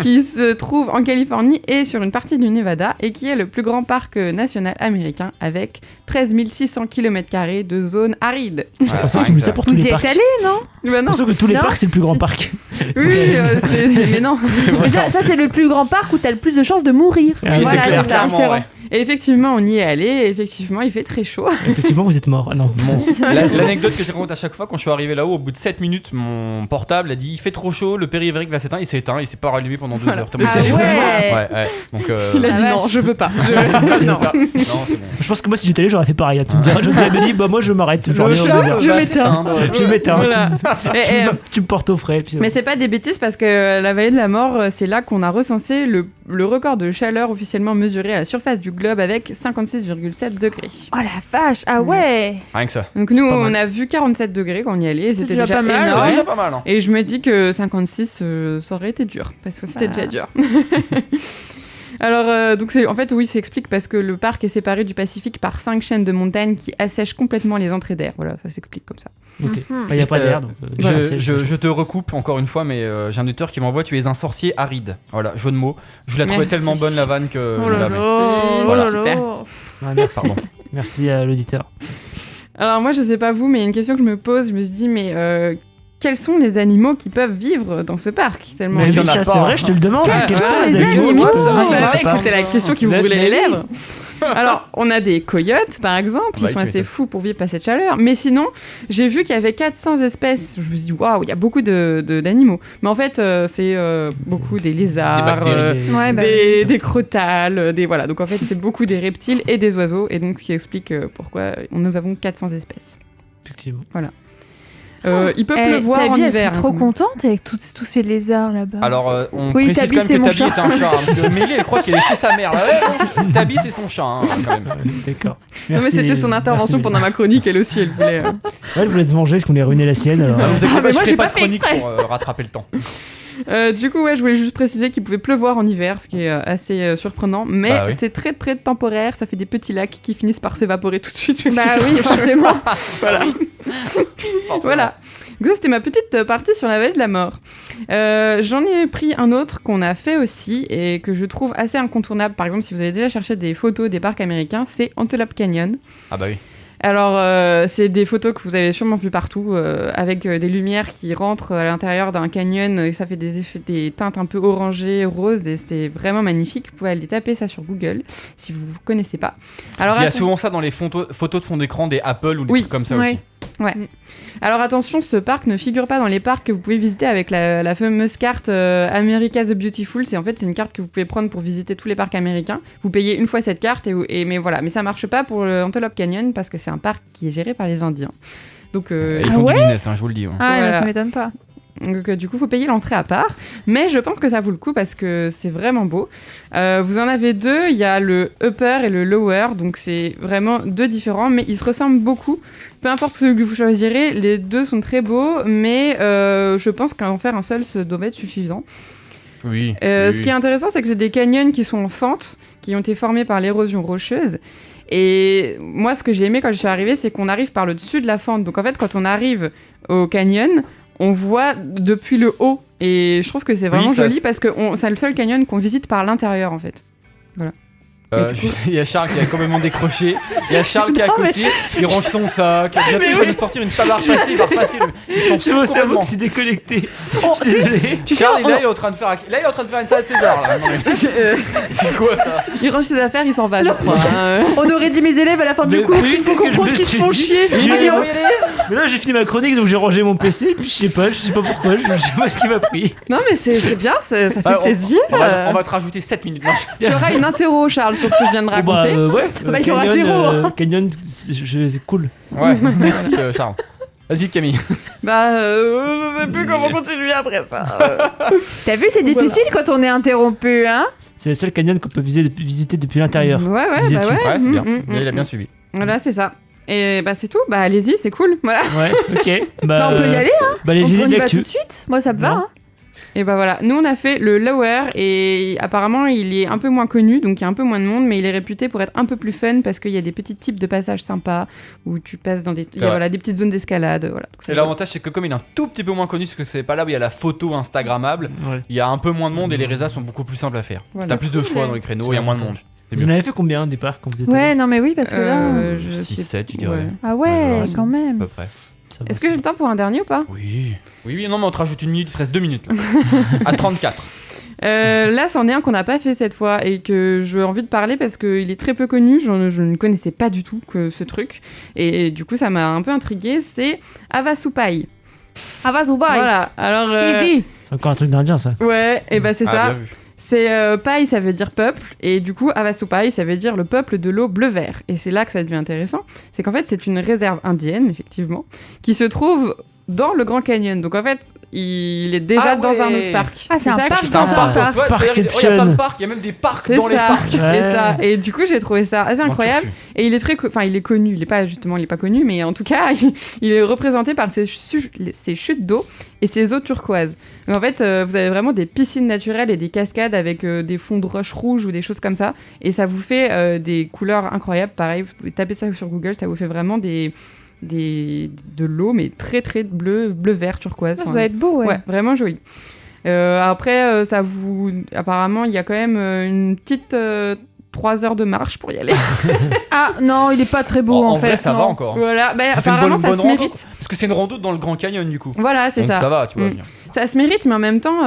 qui se trouve en Californie et sur une partie du Nevada et qui est le plus grand parc national américain avec 13 600 km² de zones arides. J'ai l'impression que tu rien me que ça ça. pour tous Vous les y êtes parcs. allé, non Bah J'ai non, l'impression que tous les Non. parcs, c'est le plus grand parc. oui, mais non. Mais ça c'est le plus grand parc où t'as le plus de chances de mourir. Ah oui, Voilà, c'est clair, c'est ça. clairement, ouais. Et effectivement, on y est allé et effectivement, il fait très chaud. Effectivement, vous êtes mort. Ah non. Bon, vrai. l'anecdote que je raconte à chaque fois quand je suis arrivé là-haut, au bout de 7 minutes, mon portable a dit il fait trop chaud, le périphérique va s'éteindre, il s'est éteint, il s'est pas rallumé pendant 2 heures. Ah ouais. Ouais. Donc, Il a dit Ah, non, vache. je veux pas. c'est Non. ça. Non, c'est bon. Je pense que moi, si j'étais allé, j'aurais fait pareil. Tu me dirais, j'aurais dit, bah moi, je m'arrête. Je reviens chat dans 2 heures. je va m'éteins. s'éteindre. Je m'éteins. Voilà. Et, Tu me portes au frais. Puis mais c'est pas des bêtises parce que la vallée de la mort, c'est là qu'on a recensé le record de chaleur officiellement mesuré à la surface du globe avec 56,7 degrés. Oh la vache, ah ouais. Rien que ça. Donc nous, pas mal. on a vu 47 degrés quand on y allait, et c'était déjà déjà pas mal. C'est énorme. déjà pas mal. Hein. Et je me dis que 56, ça aurait été dur, parce que c'était Bah. déjà dur. Alors, donc en fait, oui, ça explique parce que le parc est séparé du Pacifique par 5 chaînes de montagnes qui assèchent complètement les entrées d'air. Voilà, ça s'explique comme ça. Ok. Mhm. Il n'y a pas d'air. Donc, Je te recoupe encore une fois, mais j'ai un auditeur qui m'envoie tu es un sorcier aride. Voilà, jeu de mots. Je la trouvais Merci. tellement bonne la vanne que Oh je là l'avais. là, oh Voilà. là là. Super. merci. Pardon. Merci à l'auditeur. Alors moi, je sais pas vous, mais il y a une question que je me pose, je me suis dit, mais quels sont les animaux qui peuvent vivre dans ce parc tellement Mais il y oui, en a ça, pas, c'est hein. vrai, je te le demande. Quels Quels sont sont les animaux qui peuvent Ah, vivre c'est dans vrai ce que parc c'était la question qui vous Mais- brûlait les mais oui. lèvres. Alors, on a des coyotes, par exemple, Bah, ils sont tu assez m'étonnes. fous pour vivre pas cette chaleur. Mais sinon, j'ai vu qu'il y avait 400 espèces. Je me suis dit, waouh, il y a beaucoup d'animaux. Mais en fait, c'est beaucoup des lézards, Des bactéries. Ouais, bah, des crotales, voilà. Donc en fait, c'est beaucoup des reptiles et des oiseaux. Et donc, ce qui explique pourquoi nous avons 400 espèces. Effectivement. Il peut Eh, pleuvoir en Tabi, elle hiver. serait trop contente avec tous ces lézards là-bas. Alors, on Oui, précise Tabi, quand c'est même mon que Tabi chat. est un chat. Hein, parce que Mélie, elle croit qu'elle est chez sa mère. Là. Ouais, Tabi, c'est son chat, hein, quand même. D'accord. Non, mais c'était son intervention pendant ma chronique, elle aussi, elle voulait. Ouais, elle voulait se venger parce qu'on lui a ruiné la sienne. Alors, Ah, vous inquiétez mais pas, je moi, ferai j'ai pas pas de fait chronique exprès. pour rattraper le temps. Du coup, ouais, je voulais juste préciser qu'il pouvait pleuvoir en hiver, ce qui est assez surprenant, mais Bah oui. c'est très très temporaire, ça fait des petits lacs qui finissent par s'évaporer tout de suite. Bah oui, forcément. Voilà. Donc ça, c'était ma petite partie sur la vallée de la mort. J'en ai pris un autre qu'on a fait aussi et que je trouve assez incontournable. Par exemple, si vous avez déjà cherché des photos des parcs américains, c'est Antelope Canyon. Ah bah oui. Alors, c'est des photos que vous avez sûrement vues partout, avec des lumières qui rentrent à l'intérieur d'un canyon. Et ça fait des effets, des teintes un peu orangées, roses, et c'est vraiment magnifique. Vous pouvez aller taper ça sur Google, si vous ne connaissez pas. Alors, Il y a atten- souvent ça dans les photos de fond d'écran des Apple ou des Oui. trucs comme ça Ouais. aussi. Alors attention, ce parc ne figure pas dans les parcs que vous pouvez visiter avec la fameuse carte America the Beautiful. C'est une carte que vous pouvez prendre pour visiter tous les parcs américains. Vous payez une fois cette carte, mais voilà. Mais ça marche pas pour le Antelope Canyon parce que c'est un parc qui est géré par les Indiens. Donc Ils font ouais du business, hein, je vous le dis. Ouais. Ah, Voilà. non, ça m'étonne pas. Donc du coup, faut payer l'entrée à part. Mais je pense que ça vaut le coup parce que c'est vraiment beau. Vous en avez deux. Il y a le upper et le lower. Donc c'est vraiment deux différents, mais ils se ressemblent beaucoup. Peu importe ce que vous choisirez, les deux sont très beaux. Mais je pense qu'en faire un seul, ça doit être suffisant. Oui. Ce qui est intéressant, c'est que c'est des canyons qui sont en fente, qui ont été formés par l'érosion rocheuse. Et moi, ce que j'ai aimé quand je suis arrivée, c'est qu'on arrive par le dessus de la fente. Donc en fait, quand on arrive au canyon, on voit depuis le haut. Et je trouve que c'est vraiment joli parce que c'est le seul canyon qu'on visite par l'intérieur en fait. Voilà. Il y a Charles qui a complètement décroché. Il y a Charles qui est à côté. Il range son sac. Bientôt, il va nous sortir une table à repasser. Il va repasser. Il s'en C'est fout mon cerveau complètement. qui s'est déconnecté. Désolé. Charles, il est en train de faire une salade César. Là. Non, mais- C'est quoi ça? Il range ses affaires, il s'en va, je crois. On aurait dit mes élèves à la fin du Mais cours oui, qu'il c'est faut ce que je comprendre me qu'ils se suis font dit. chier. Mais Mais non. Mais là, j'ai fini ma chronique, donc j'ai rangé mon PC. Puis je sais pas pourquoi. Je sais pas ce qui m'a pris. Non, mais c'est bien, ça fait Ouais, plaisir. On va te rajouter 7 minutes. Non, Tu auras une interro, Charles, sur ce que je viens de raconter. Ouais. Bah, il y aura Canyon, zéro. Canyon, c'est cool. Ouais, merci Charles. Vas-y Camille. Je sais plus comment continuer après ça. T'as vu, c'est difficile quand on est interrompu, hein? C'est le seul canyon qu'on peut visiter depuis l'intérieur. Ouais, Disais-tu. bah ouais. Ouais, c'est bien. Il a mm. bien suivi. Voilà, c'est ça. Et bah c'est tout, bah allez-y, c'est cool. Voilà. Ouais, ok. Bah, on peut y aller, hein? Bah, les On idées y va tout d'actu. de suite. Moi, ça me va, Non. hein? Et bah voilà, nous on a fait le lower et apparemment il est un peu moins connu, donc il y a un peu moins de monde, mais il est réputé pour être un peu plus fun parce qu'il y a des petits types de passages sympas où tu passes dans des, il y a, vrai. voilà, des petites zones d'escalade. Voilà. Donc, Et l'avantage, c'est que comme il est un tout petit peu moins connu, c'est que c'est pas là où il y a la photo Instagrammable, Ouais. il y a un peu moins de monde et les résas sont beaucoup plus simples à faire. Voilà. T'as plus de choix Ouais. dans les créneaux, il y a moins de monde. C'est Vous en mieux. avez fait combien au départ quand vous étiez Ouais, non, mais oui, parce que là. je 6-7, sais- je dirais. ouais. Ah ouais, Ouais, quand À même. peu près. Ça va, Est-ce que j'ai le temps pour un dernier ou pas? Oui. Oui, non, mais on te rajoute une minute, il te reste 2 minutes. Là. À 34. Là, c'en est un qu'on n'a pas fait cette fois et que j'ai envie de parler parce qu'il est très peu connu. Je ne connaissais pas du tout ce truc. Et du coup, ça m'a un peu intriguée. C'est Havasupai. Ah, vas-y, bye. Voilà. Alors, Bibi. C'est encore un truc d'indien, ça. ouais, et bah c'est Ah, ça. bien vu. C'est Pai, ça veut dire peuple, et du coup Havasupai, ça veut dire le peuple de l'eau bleu-vert. Et c'est là que ça devient intéressant, c'est qu'en fait c'est une réserve indienne, effectivement, qui se trouve dans le Grand Canyon. Donc en fait, il est déjà Ah dans un ouais. autre parc. Ah, c'est un ça que parc je dans trouve un sympa. parc. Tu vois, Parkception. il y a plein de parcs, il y a même des parcs C'est dans les ça, parcs. Ouais. et ça. Et du coup, j'ai trouvé ça assez incroyable. Et il est très, enfin, il est connu. Il est pas connu, mais en tout cas, il est représenté par ses chutes d'eau et ses eaux turquoises. Donc en fait, vous avez vraiment des piscines naturelles et des cascades avec des fonds de roches rouges ou des choses comme ça, et ça vous fait des couleurs incroyables. Pareil, vous pouvez taper ça sur Google, ça vous fait vraiment de l'eau, mais très très bleu-vert turquoise. Ça Enfin, doit être beau, ouais. ouais, vraiment joli. Après, apparemment, il y a quand même une petite 3 heures de marche pour y aller. Ah, non, il est pas très beau, En en fait. vrai, ça non. va encore. Voilà, bah, Ça fait une apparemment, ça bonne se rando. mérite. Parce que c'est une rando dans le Grand Canyon du coup. Voilà, c'est Donc ça. ça va, tu vois. Mm. bien. Ça se mérite, mais en même temps,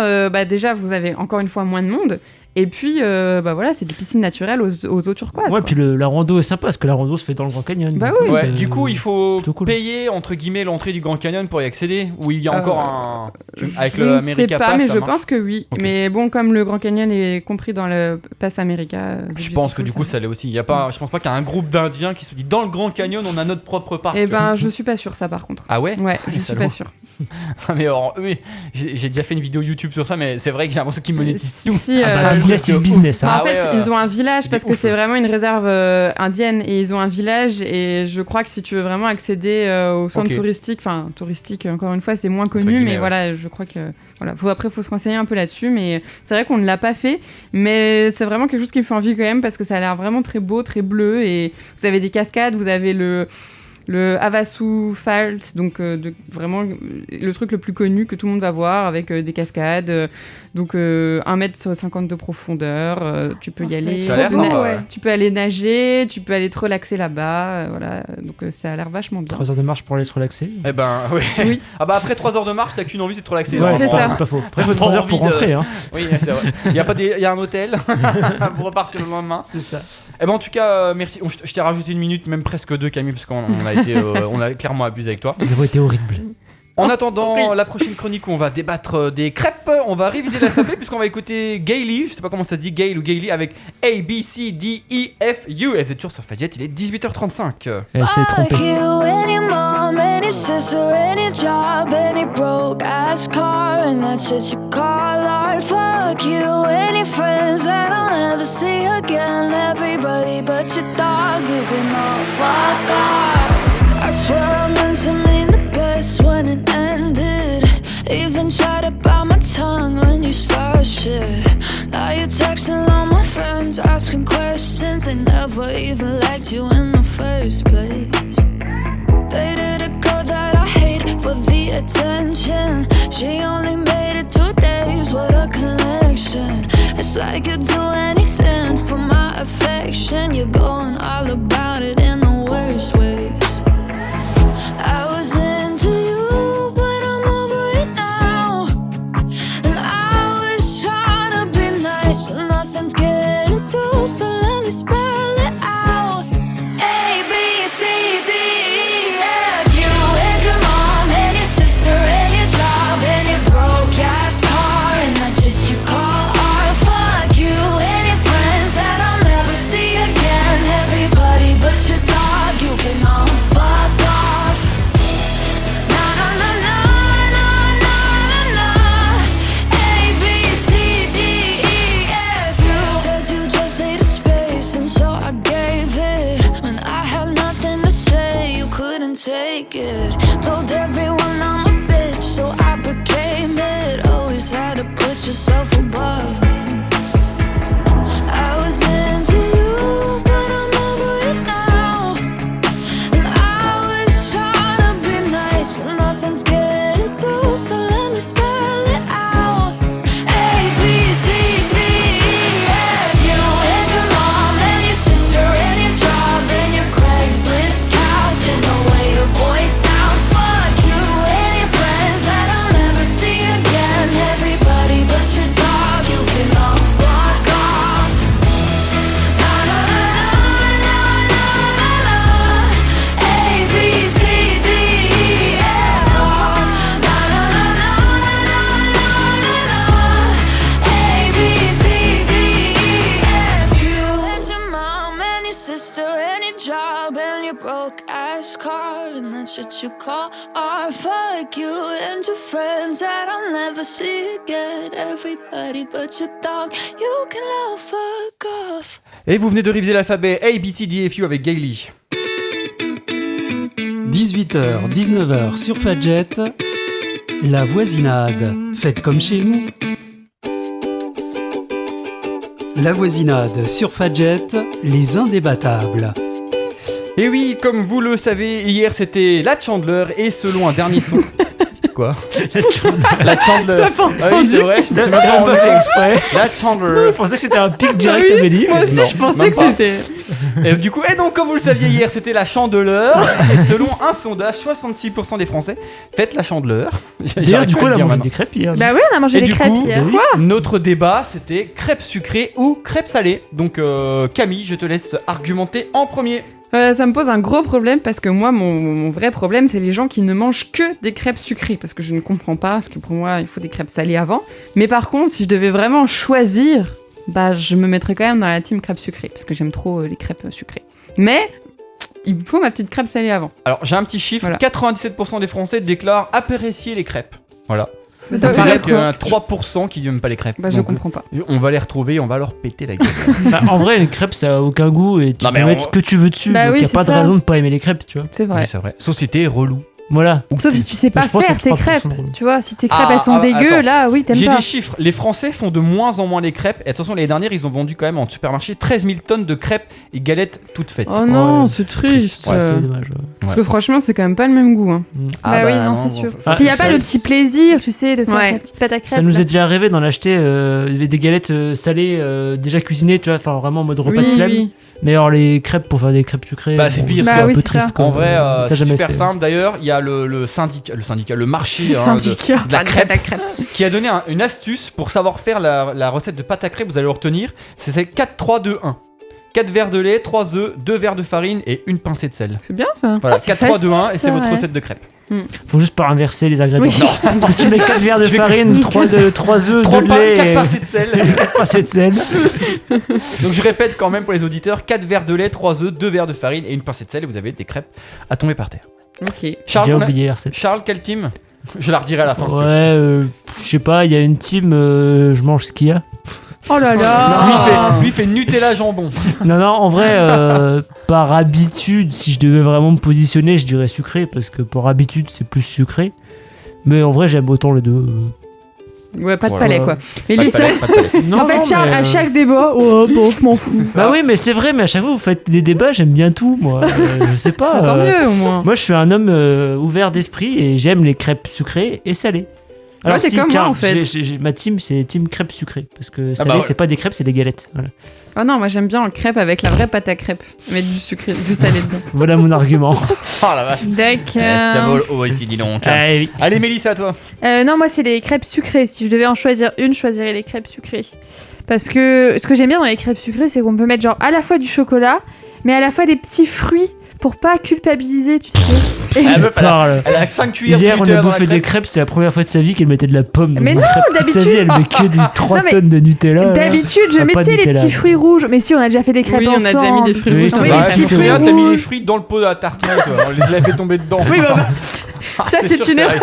déjà, vous avez encore une fois moins de monde. Et puis, voilà, c'est des piscines naturelles aux eaux turquoises. Ouais, quoi. puis la rando est sympa parce que la rando se fait dans le Grand Canyon. Bah Donc, oui. Ouais, c'est du coup, il faut plutôt cool. payer entre guillemets l'entrée du Grand Canyon pour y accéder. Ou il y a encore un. Avec je le ne America sais pas, Pass, mais ça je marche. pense que oui. Ok. Mais bon, comme le Grand Canyon est compris dans le Pass America, Je pense que du coup, ça l'est aussi. Il y a pas, je pense pas qu'il y a un groupe d'Indiens qui se dit dans le Grand Canyon, on a notre propre parc. Eh ben, je suis pas sûre ça, par contre. Ah ouais. Ouais, je suis salaud. pas sûre. Mais alors, oui, j'ai déjà fait une vidéo YouTube sur ça, mais c'est vrai que j'ai l'impression qu'ils monétisent tout. Si, Ah bah, je- business is business. Bah, Hein. en Ah fait, ouais, ils ont un village il parce est que ouf, c'est le- vraiment une réserve indienne et ils ont un village et je crois que si tu veux vraiment accéder au centre Ok. touristique, encore une fois, c'est moins connu, guillemets, mais ouais. voilà, je crois que voilà, après faut se renseigner un peu là-dessus, mais c'est vrai qu'on ne l'a pas fait, mais c'est vraiment quelque chose qui me fait envie quand même parce que ça a l'air vraiment très beau, très bleu et vous avez des cascades, vous avez le Havasu Falls, donc vraiment le truc le plus connu que tout le monde va voir avec des cascades, donc 1,50 m de profondeur, tu peux y Oh, aller. Ça a l'air tu peux sympa, na- ouais. Tu peux aller nager, tu peux aller te relaxer là-bas, voilà, donc ça a l'air vachement bien. 3 heures de marche pour aller se relaxer. Eh ben, oui. Oui. Ah bah après 3 heures de marche, t'as qu'une envie, c'est de te relaxer. Ouais, non, c'est non, ça. C'est pas faux. Après, il faut T'as 3 pas heures pour envie de- rentrer. Hein. Oui, c'est vrai. Il y a un hôtel pour repartir le lendemain. C'est ça. Eh ben en tout cas, merci. Je t'ai rajouté une minute, même presque deux, Camille, parce qu'on a été, on a clairement abusé avec toi. Vous avez été horrible. En attendant la prochaine chronique où on va débattre des crêpes, on va réviser l'alphabet puisqu'on va écouter Gaily, je sais pas comment ça se dit, Gail ou Gaily, avec A, B, C, D, E, F, U. Et vous êtes toujours sur Fadjet, il est 18h35. Elle s'est trompée. Fuck you, any mom, any sister, any job, any broke ass car, and that shit you call art. Fuck you, any friends that I'll never see again. Everybody but your dog, you can all fuck off. I swear I meant to mean the best when it ended. Even tried to bite my tongue when you started shit. Now you're texting all my friends, asking questions. They never even liked you in the first place. Dated a girl that I hate for the attention. She only made it 2 days, what a connection. It's like you'd do anything for my affection. You're going all about it in the worst ways. I was into you, but I'm over it now. And I was trying to be nice, but nothing's getting through, so let me spell it out. A, B, C, D, E, F, you and your mom and your sister and your job and your broke ass car and that shit you call art. Fuck you and your friends that I'll never see again. Everybody but your dog, you can all fuck off. Na na na na na na na na. A, B, C, D, E, F, you said you just needed space, and so I gave it. When I had nothing to say, you couldn't take it. Told everyone I'm a bitch, so I became it. Always had to put yourself above me. I was into you, but I'm over it now. And I was trying to be nice, but nothing's getting through, so let me spell it out. A, B, C, D, E, F, you and your mom and your sister and your job and your Craigslist couch and the way your voice sounds. Fuck you and your friends that I'll never see again. Everybody but your dog, you can all fuck off. Na na na na na na na. A, B, C, D, E, F, off. Na na na na na na na. A, B, C, D, E, F, you and your mom and your sister and your job and your broke ass car and that shit you call art. Fuck you and your friends that I'll never see again. Everybody but your dog, you can all fuck off. Et vous venez de réviser l'alphabet A, B, C, D, F, U avec Gaily. 18h, 19h sur Fadjet, la voisinade. Faites comme chez nous. La voisinade sur Fadjet, les indébattables. Et oui, comme vous le savez, hier c'était la Chandler et selon un dernier son... Quoi? La Chandler. Ah oui, c'est vrai, je me suis même pas rendu fait compte. exprès. La Chandler. Je pensais que c'était un pic direct à Béli. Moi aussi, Non, je pensais même que pas. c'était. Et du coup, et donc comme vous le saviez hier, c'était la Chandeleur. Et selon un sondage, 66% des Français fêtent la Chandeleur. D'ailleurs, du coup, on on a mangé des crêpes hier. Bah oui, on a mangé Et des du crêpes coup, hier. oui. Notre débat, c'était crêpes sucrées ou crêpes salées. Donc Camille, je te laisse argumenter en premier. Ça me pose un gros problème parce que moi, mon vrai problème, c'est les gens qui ne mangent que des crêpes sucrées. Parce que je ne comprends pas, parce que pour moi, il faut des crêpes salées avant. Mais par contre, si je devais vraiment choisir, bah, je me mettrais quand même dans la team crêpes sucrées. Parce que j'aime trop les crêpes sucrées. Mais il me faut ma petite crêpe salée avant. Alors j'ai un petit chiffre, Voilà. 97% des Français déclarent apprécier les crêpes. Voilà. Ça Ça me veut paraît dire qu'il y a quoi un 3% qui n'aiment pas les crêpes. Bah, je Donc, comprends pas. on va les retrouver, on va leur péter la gueule. Bah, en vrai, les crêpes, ça a aucun goût et tu Non, mais peux mettre on- ce que tu veux dessus. Bah donc oui, y a c'est pas de ça. raison de pas aimer les crêpes, tu vois. C'est vrai. Oui, c'est vrai. Société relou. Voilà. Sauf si tu sais pas Je pense que faire c'est tes 3% crêpes. de relou. Tu vois, si tes crêpes Ah, elles sont ah, dégueu, attends. là, oui, t'aimes J'ai pas. des chiffres. Les Français font de moins en moins les crêpes. Et attention, l'année dernière, ils ont vendu quand même en supermarché 13 000 tonnes de crêpes et galettes toutes faites. Oh non, Ouais, c'est triste. Ouais, c'est dommage. Ouais. Parce que franchement, c'est quand même pas le même goût. Hein. Bah oui, non, c'est sûr. Ah, Puis il y a ça- pas le petit plaisir, tu sais, de faire Ouais. ta petite pâte à crêpes. Ça nous là. est déjà arrivé d'en acheter des galettes salées déjà cuisinées, tu vois, enfin vraiment en mode repas de Oui, flemme. oui. Mais alors les crêpes pour faire des crêpes sucrées, Bah, c'est pire, c'est Bah un oui, peu c'est triste. ça. quoi. En vrai, Ça c'est jamais super fait. simple. D'ailleurs, il y a le syndicat, le marché Le hein, syndicat. de la crêpe, qui a donné une astuce pour savoir faire la recette de pâte à crêpes. Vous allez le retenir. C'est 4-3-2-1. 4 verres de lait, 3 œufs, 2 verres de farine et une pincée de sel. C'est bien ça. Voilà, c'est 4, 3, 2, 1 et facile, c'est ça, votre ouais. recette de crêpes. Faut juste pas inverser les ingrédients. Oui. Parce que tu mets 4 verres de Je vais- farine, 3 œufs, 3 de lait 4 et pincées de sel. 4 pincées de sel. Donc je répète quand même pour les auditeurs, 4 verres de lait, 3 œufs, 2 verres de farine et une pincée de sel et vous avez des crêpes à tomber par terre. Ok. Charles, J'ai on a- oublié la recette. Charles, quelle team? Je la redirai à la fin. si tu veux. Ouais, je sais pas, il y a une team, je mange ce qu'il y a. Oh là Lui, là. il fait Nutella jambon. Non, en vrai, par habitude, si je devais vraiment me positionner, je dirais sucré, parce que par habitude, c'est plus sucré. Mais en vrai, j'aime autant les deux. Ouais, pas de Voilà. palais quoi. Mais Pas de Lisa, palais, pas de palais. Non, En fait, non, Charles, mais, à chaque débat, oh, bon, je m'en fous. Bah oui, mais c'est vrai, mais à chaque fois, vous faites des débats, j'aime bien tout, moi. Je sais pas. tant mieux au moins. Moi, je suis un homme ouvert d'esprit et j'aime les crêpes sucrées et salées. Alors, t'es comme moi, tiens, en fait. ma team, c'est team crêpes sucrées. Parce que salé, bah ouais. c'est pas des crêpes, c'est des galettes. Voilà, Oh non, moi j'aime bien en crêpe avec la vraie pâte à crêpes. Mettre du sucré, du salé dedans. Voilà mon argument. Oh la vache. Ça D'accord. vole haut ici, dis donc. Allez, oui. Allez, Mélissa, à toi. Non, moi, c'est les crêpes sucrées. Si je devais en choisir une, je choisirais les crêpes sucrées. Parce que ce que j'aime bien dans les crêpes sucrées, c'est qu'on peut mettre genre à la fois du chocolat, mais à la fois des petits fruits pour pas culpabiliser, tu sais. Et Ah, je- meuf, Parle. elle a 5 cuillères Hier, de on Nutella a dans la bouffé des crêpe. crêpes, c'est la première fois de sa vie qu'elle mettait de la pomme dans Mais une non, crêpe. Toute sa d'habitude- vie, elle met que du 3 mais- tonnes de Nutella. là. D'habitude, je Ah, pas mettais de les Nutella. petits fruits rouges. Mais si, on a déjà fait des crêpes Oui, on a déjà mis ensemble. des fruits Oui, rouges. c'est dans Oui, les les Bah, crêpes. tu te petits souviens, fruits t'as mis les rouges. fruits dans le pot de la tartine, toi. Je l'avais tombé dedans. Oui, bah, Ah, ça, c'est sûr une que erreur.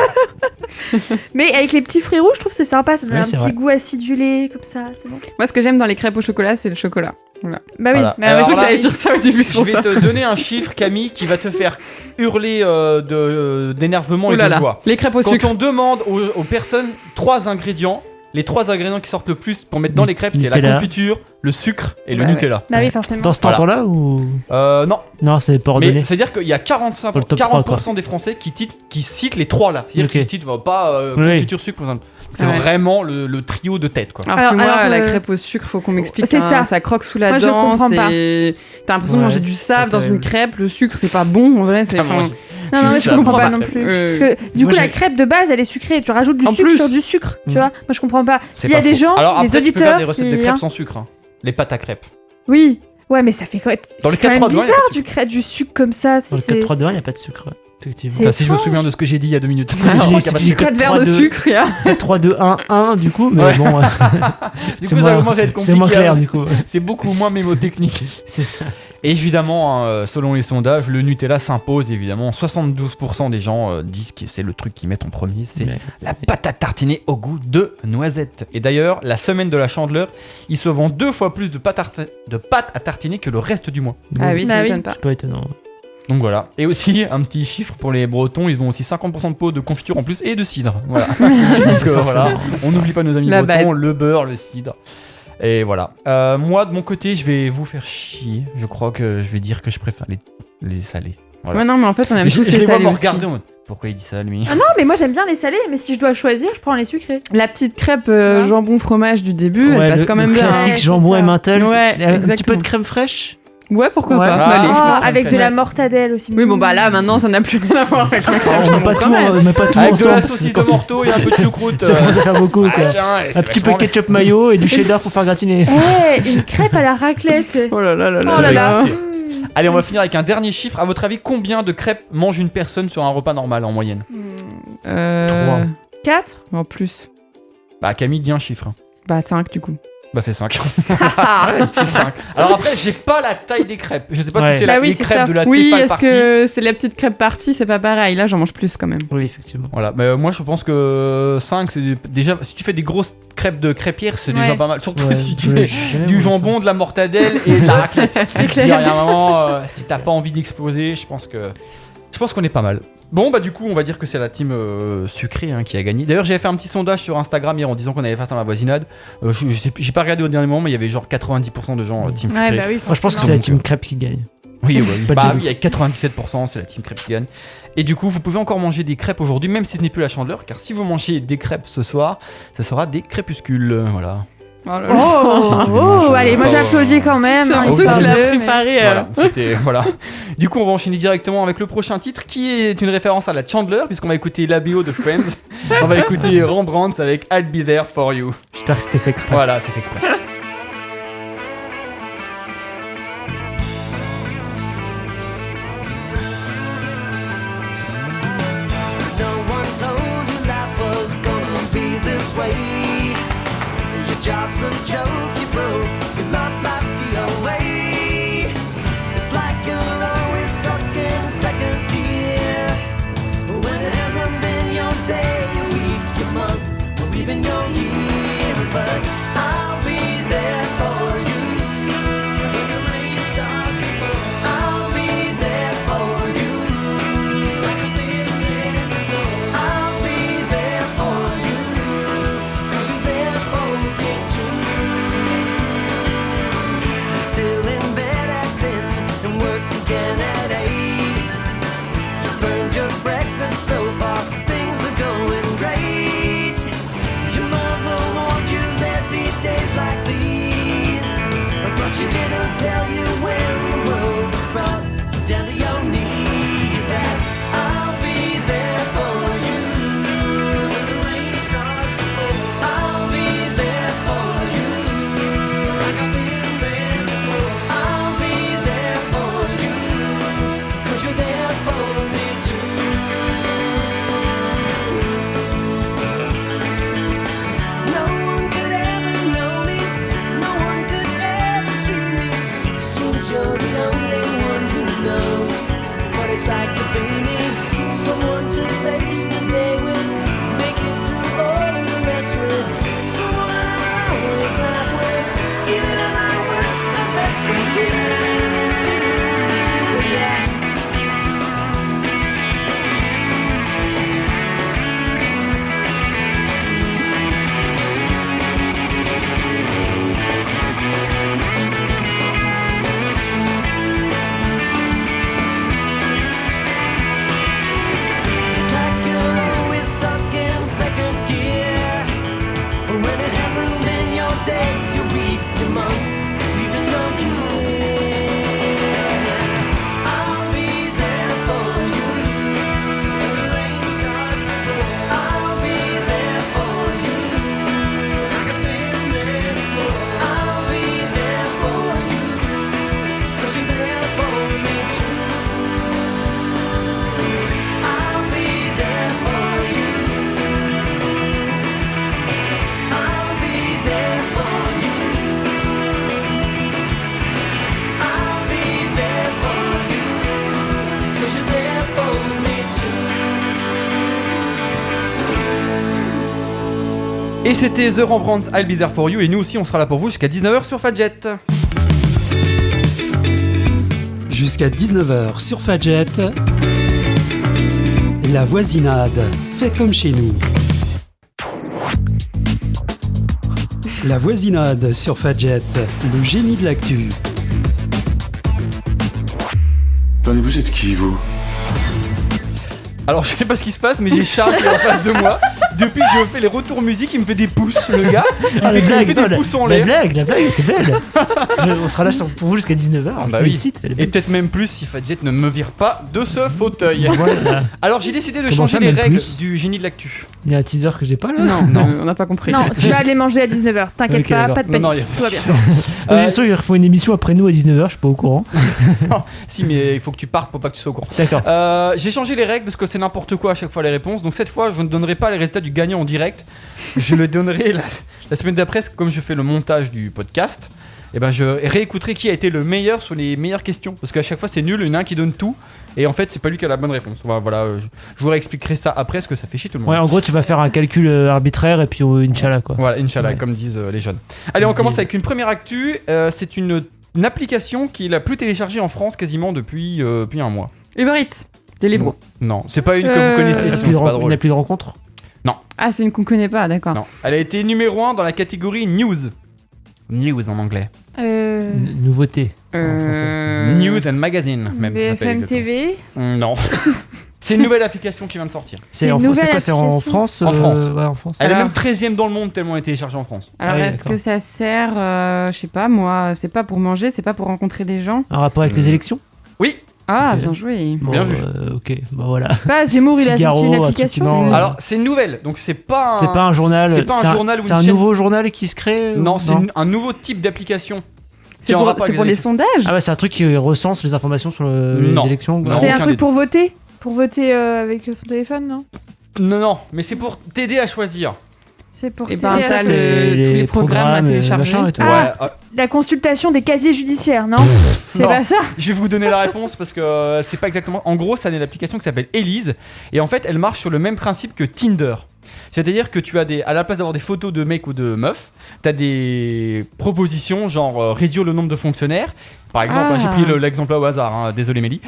Mais avec les petits fruits rouges, je trouve que c'est sympa. Ça donne Ouais, un c'est petit vrai. goût acidulé, comme ça. C'est bon. Moi ce que j'aime dans les crêpes au chocolat, c'est le chocolat. Bah oui. Voilà. Bah, Alors Je sais oui, que là, t'allais dire ça au début, c'est Je pour vais ça. te donner un chiffre, Camille, qui va te faire hurler d'énervement et Ouh là de là. joie. Les crêpes au Quand sucre. on demande aux personnes 3 ingrédients, les 3 ingrédients qui sortent le plus pour mettre dans les crêpes, c'est la Nutella. confiture, le sucre et le Ouais, ouais. Nutella. Bah oui, forcément. Dans ce Voilà. temps-là ou. Non, Non, c'est pas mais ordonné. c'est-à-dire qu'il y a 45, Dans le top 3, 40% des Français qui citent les 3 là. C'est-à-dire Ok. qu'ils citent pas Oui. confiture, sucre, par exemple. C'est Ouais. vraiment le trio de tête, quoi. Alors que moi, Alors, la crêpe au sucre, faut qu'on m'explique. c'est ça. Ça croque sous la Moi, je dent. comprends pas. T'as l'impression de Ouais, manger du sable dans une terrible. crêpe. Le sucre, c'est pas bon en vrai. C'est. Ah, enfin, moi, Non, non, mais je Ça, comprends moi, pas pas. non plus. Euh, Parce que du moi, coup, la j'ai- crêpe de base, elle est sucrée. Tu rajoutes du En sucre plus. sur du sucre, tu Mm. vois. Moi, je comprends pas. c'est S'il y a pas des faux. gens, Alors les après, tu peux faire auditeurs des recettes de qui- crêpes sans sucre. Hein. Les pâtes à crêpes. Oui. Ouais, mais ça fait quoi? Dans C'est le quand même 4-3-2, il y a bizarre pas de du sucre comme ça. Dans le c'est- 4-3-2-1, il n'y a pas de sucre. Ouais. Effectivement. C'est Enfin, si je me étrange. souviens de ce que j'ai dit il y a 2 minutes. Ah, Je crois j'ai qu'il y a pas de expliqué. sucre. 4 verres de 3-2. sucre, il y a. 3-2-1-1 du coup, mais Ouais. bon, Du c'est coup, ça moins, commence à être compliqué. c'est moins clair hein. du coup. C'est beaucoup moins mémotechnique. C'est ça. Et évidemment, hein, selon les sondages, le Nutella s'impose évidemment. 72% des gens disent que c'est le truc qu'ils mettent en premier, c'est Mais- la pâte à tartiner au goût de noisette. Et d'ailleurs, la semaine de la Chandeleur, il se vend 2 fois plus de pâte à tartiner que le reste du mois. Ah oui, ça Bah oui. m'étonne pas. C'est pas étonnant. Donc voilà. Et aussi, un petit chiffre pour les Bretons, ils ont aussi 50% de pots de confiture en plus et de cidre. Voilà. Donc voilà, on n'oublie pas nos amis La bretons, base. le beurre, le cidre. Et voilà. Moi, de mon côté, je vais vous faire chier. Je crois que je vais dire que je préfère les salés. Voilà. Ouais, non, mais en fait, on aime Mais je tous les les vois salés me aussi. regarder en mode, pourquoi il dit ça, lui? Ah non, mais moi j'aime bien les salés, mais si je dois choisir, je prends les sucrés. La petite crêpe Ouais. jambon fromage du début, Ouais, elle passe le- quand le même bien. classique Ouais, c'est jambon ça. et mental. Ouais, un petit peu exactement. de crème fraîche. Ouais, pourquoi Ouais. pas. Ah, Allez. Ah, Ouais. avec de la mortadelle aussi. Oui, bon, bah là, maintenant, ça n'a plus rien à voir avec la crêpe On jambon met pas tout, fromage. on met pas tout Avec de ensemble. la saucisse de morteau et un peu de choucroute. Ça commence à faire beaucoup Ah, quoi. tiens, et Un c'est petit peu vachement bien. ketchup mayo et du cheddar pour faire gratiner. Eh, une crêpe à la raclette. Oh là là là Oh là là va là. exister. Mmh. Allez, on va finir avec un dernier chiffre. À votre avis, combien de crêpes mange une personne sur un repas normal en moyenne? 4. En plus. Bah, Camille dit un chiffre. Bah, 5 du coup. Bah, c'est 5. C'est 5. Alors après, j'ai pas la taille des crêpes. Je sais pas Ouais. si c'est Bah oui, les c'est crêpes ça. de la Oui, Tefal est-ce partie. que c'est la petite crêpe partie, c'est pas pareil. Là, j'en mange plus quand même. Oui, effectivement. Voilà, mais moi je pense que 5 c'est déjà. Si tu fais des grosses crêpes de crêpière, c'est déjà Ouais. pas mal. Surtout Ouais, si tu ouais, mets j'ai jamais du mangé ça. jambon, de la mortadelle et de la raclette. C'est Il y a clair. un moment, si t'as pas envie d'exploser, je pense qu'on est pas mal. Bon bah du coup on va dire que c'est la team sucrée hein, qui a gagné. D'ailleurs j'avais fait un petit sondage sur Instagram hier en disant qu'on avait face à la voisinade. J'ai pas regardé au dernier moment mais il y avait genre 90% de gens team Ouais, sucrée. bah oui. Moi je pense que c'est la team crêpe qui gagne. Oui, Pas de bah jaloux. oui, avec 97%, c'est la team crêpe qui gagne. Et du coup, vous pouvez encore manger des crêpes aujourd'hui, même si ce n'est plus la Chandeleur, car si vous mangez des crêpes ce soir, ça sera des crépuscules. Voilà. Oh là là. Oh, oh, allez, moi Oh. j'applaudis quand même. J'ai hein, l'impression que je l'ai histoire de- préparé. Voilà, c'était voilà. Du coup, on va enchaîner directement avec le prochain titre, qui est une référence à la Chandler, puisqu'on va écouter la BO de Friends. On va écouter Rembrandt avec I'll Be There For You. J'espère que c'était fait exprès. Voilà, c'est fait exprès. job's a joke, you broke, your love life's the away. It's like you're always stuck in second gear, when it hasn't been your day, your week, your month, or even your year. But I'll be there for you when the rain starts to fall. I'll be there for you like I've been there before. I'll be there for you 'cause you're there for me too. You're still in bed at 10 and work again at 8. You burned your breakfast so far, things are going great. Your mother warned you there'd be days like these, but she didn't tell you when the world was brought you down to your knees. That I'll be there for you when the rain starts to fall. I'll be there for you like I've been there before. I'll be there for you 'cause you're there for me too. No one could ever know me, no one could ever see me. Seems you're the only one who knows what it's like to be me. Someone to face the day with, make it through all of the rest with. Someone I always laugh with, even at my worst and best with you. Yeah. It's like you're always stuck in second gear, when it hasn't been your day, your week, your month, or even your year. I'll be there for you when the rain starts to fall. I'll be there for you like I've been there before. I'll be there for you 'cause you're there for me too. I'll be there for you. I'll be there for you. I'll be there for you 'cause you're there for me too. Et c'était The Rembrandts, I'll Be There For You, et nous aussi on sera là pour vous jusqu'à 19h sur Fadjet. Jusqu'à 19h sur Fadjet, la voisinade, fait comme chez nous. La voisinade sur Fadjet, le génie de l'actu. Attendez, vous êtes qui, vous? Alors je sais pas ce qui se passe, mais j'ai Charles qui est en face de moi. Depuis que je fais les retours musique, il me fait des pouces, le gars. Il me fait des pouces en l'air. La blague était belle. On sera là pour vous jusqu'à 19h. Bah oui. Et peut-être même plus si Fadjet ne me vire pas de ce fauteuil. Voilà. Alors j'ai décidé de Comment changer ça, les même règles plus du génie de l'actu. Il y a un teaser que j'ai pas là. Non, on n'a pas compris. Non, tu vas aller manger à 19h, t'inquiète Ok, pas, d'accord. pas de Non, panique, non, tout va bien. J'ai sûr qu'ils refont une émission après nous à 19h, je suis pas au courant. Si, mais il faut que tu partes pour pas que tu sois au courant. D'accord. J'ai changé les règles parce que c'est n'importe quoi à chaque fois les réponses. Donc cette fois, je ne donnerai pas les résultats du gagnant en direct. Je le donnerai la semaine d'après, comme je fais le montage du podcast. Et ben je réécouterai qui a été le meilleur sur les meilleures questions. Parce qu'à chaque fois c'est nul, il y en a un qui donne tout. Et en fait c'est pas lui qui a la bonne réponse. Voilà, je vous réexpliquerai ça après parce que ça fait chier tout le monde. Ouais, en gros, tu vas faire un calcul arbitraire et puis Inch'Allah quoi. Voilà, Inch'Allah, Ouais. comme disent les jeunes. Allez, on commence avec une première actu. C'est une application qui est la plus téléchargée en France quasiment depuis un mois. Uber Eats, Deliveroo. Non, c'est pas une que vous connaissez, Il n'y a sinon c'est pas il drôle. n'y a plus de rencontres. Ah, c'est une qu'on connaît pas, d'accord. Non, elle a été numéro 1 dans la catégorie News. News en anglais. Nouveauté. en français. News and Magazine, même ça s'appelle BFM exactement. TV. Non. C'est une nouvelle application qui vient de sortir. C'est une en nouvelle c'est quoi? C'est en application. France En France. Ouais, en France. Elle est Alors- même 13ème dans le monde tellement elle est téléchargée en France. Alors, Ah oui, est-ce d'accord. que ça sert, je sais pas, moi, c'est pas pour manger, c'est pas pour rencontrer des gens? Un rapport avec les élections? Oui. Ah, Ok. bien joué. Bon, Bien vu. Ok, bah voilà. Pas Zemmour, il a Figaro, sorti une un truc application. qui m'en- Alors c'est une nouvelle, donc c'est pas. C'est pas un journal. C'est pas un journal ou C'est une un chaîne. nouveau journal qui se crée Non, c'est un nouveau type d'application. C'est Qui en pour, rapport c'est avec pour les les sondages? Ah ouais, c'est un truc qui recense les informations sur Non. les élections. Non. C'est un aucun truc des pour voter? Pour voter avec son téléphone, non? Non, mais c'est pour t'aider à choisir. C'est pour Et ben ça, C'est tous les programmes à télécharger. machin et tout. Ah. Ouais, la consultation des casiers judiciaires, non? C'est Non. pas ça? je vais vous donner la réponse parce que c'est pas exactement. En gros, ça est une application qui s'appelle Elise et en fait, elle marche sur le même principe que Tinder. C'est-à-dire que tu as à la place d'avoir des photos de mecs ou de meufs, t'as des propositions genre réduire le nombre de fonctionnaires. Par exemple, Ah. j'ai pris l'exemple au hasard, hein, désolé Mélie.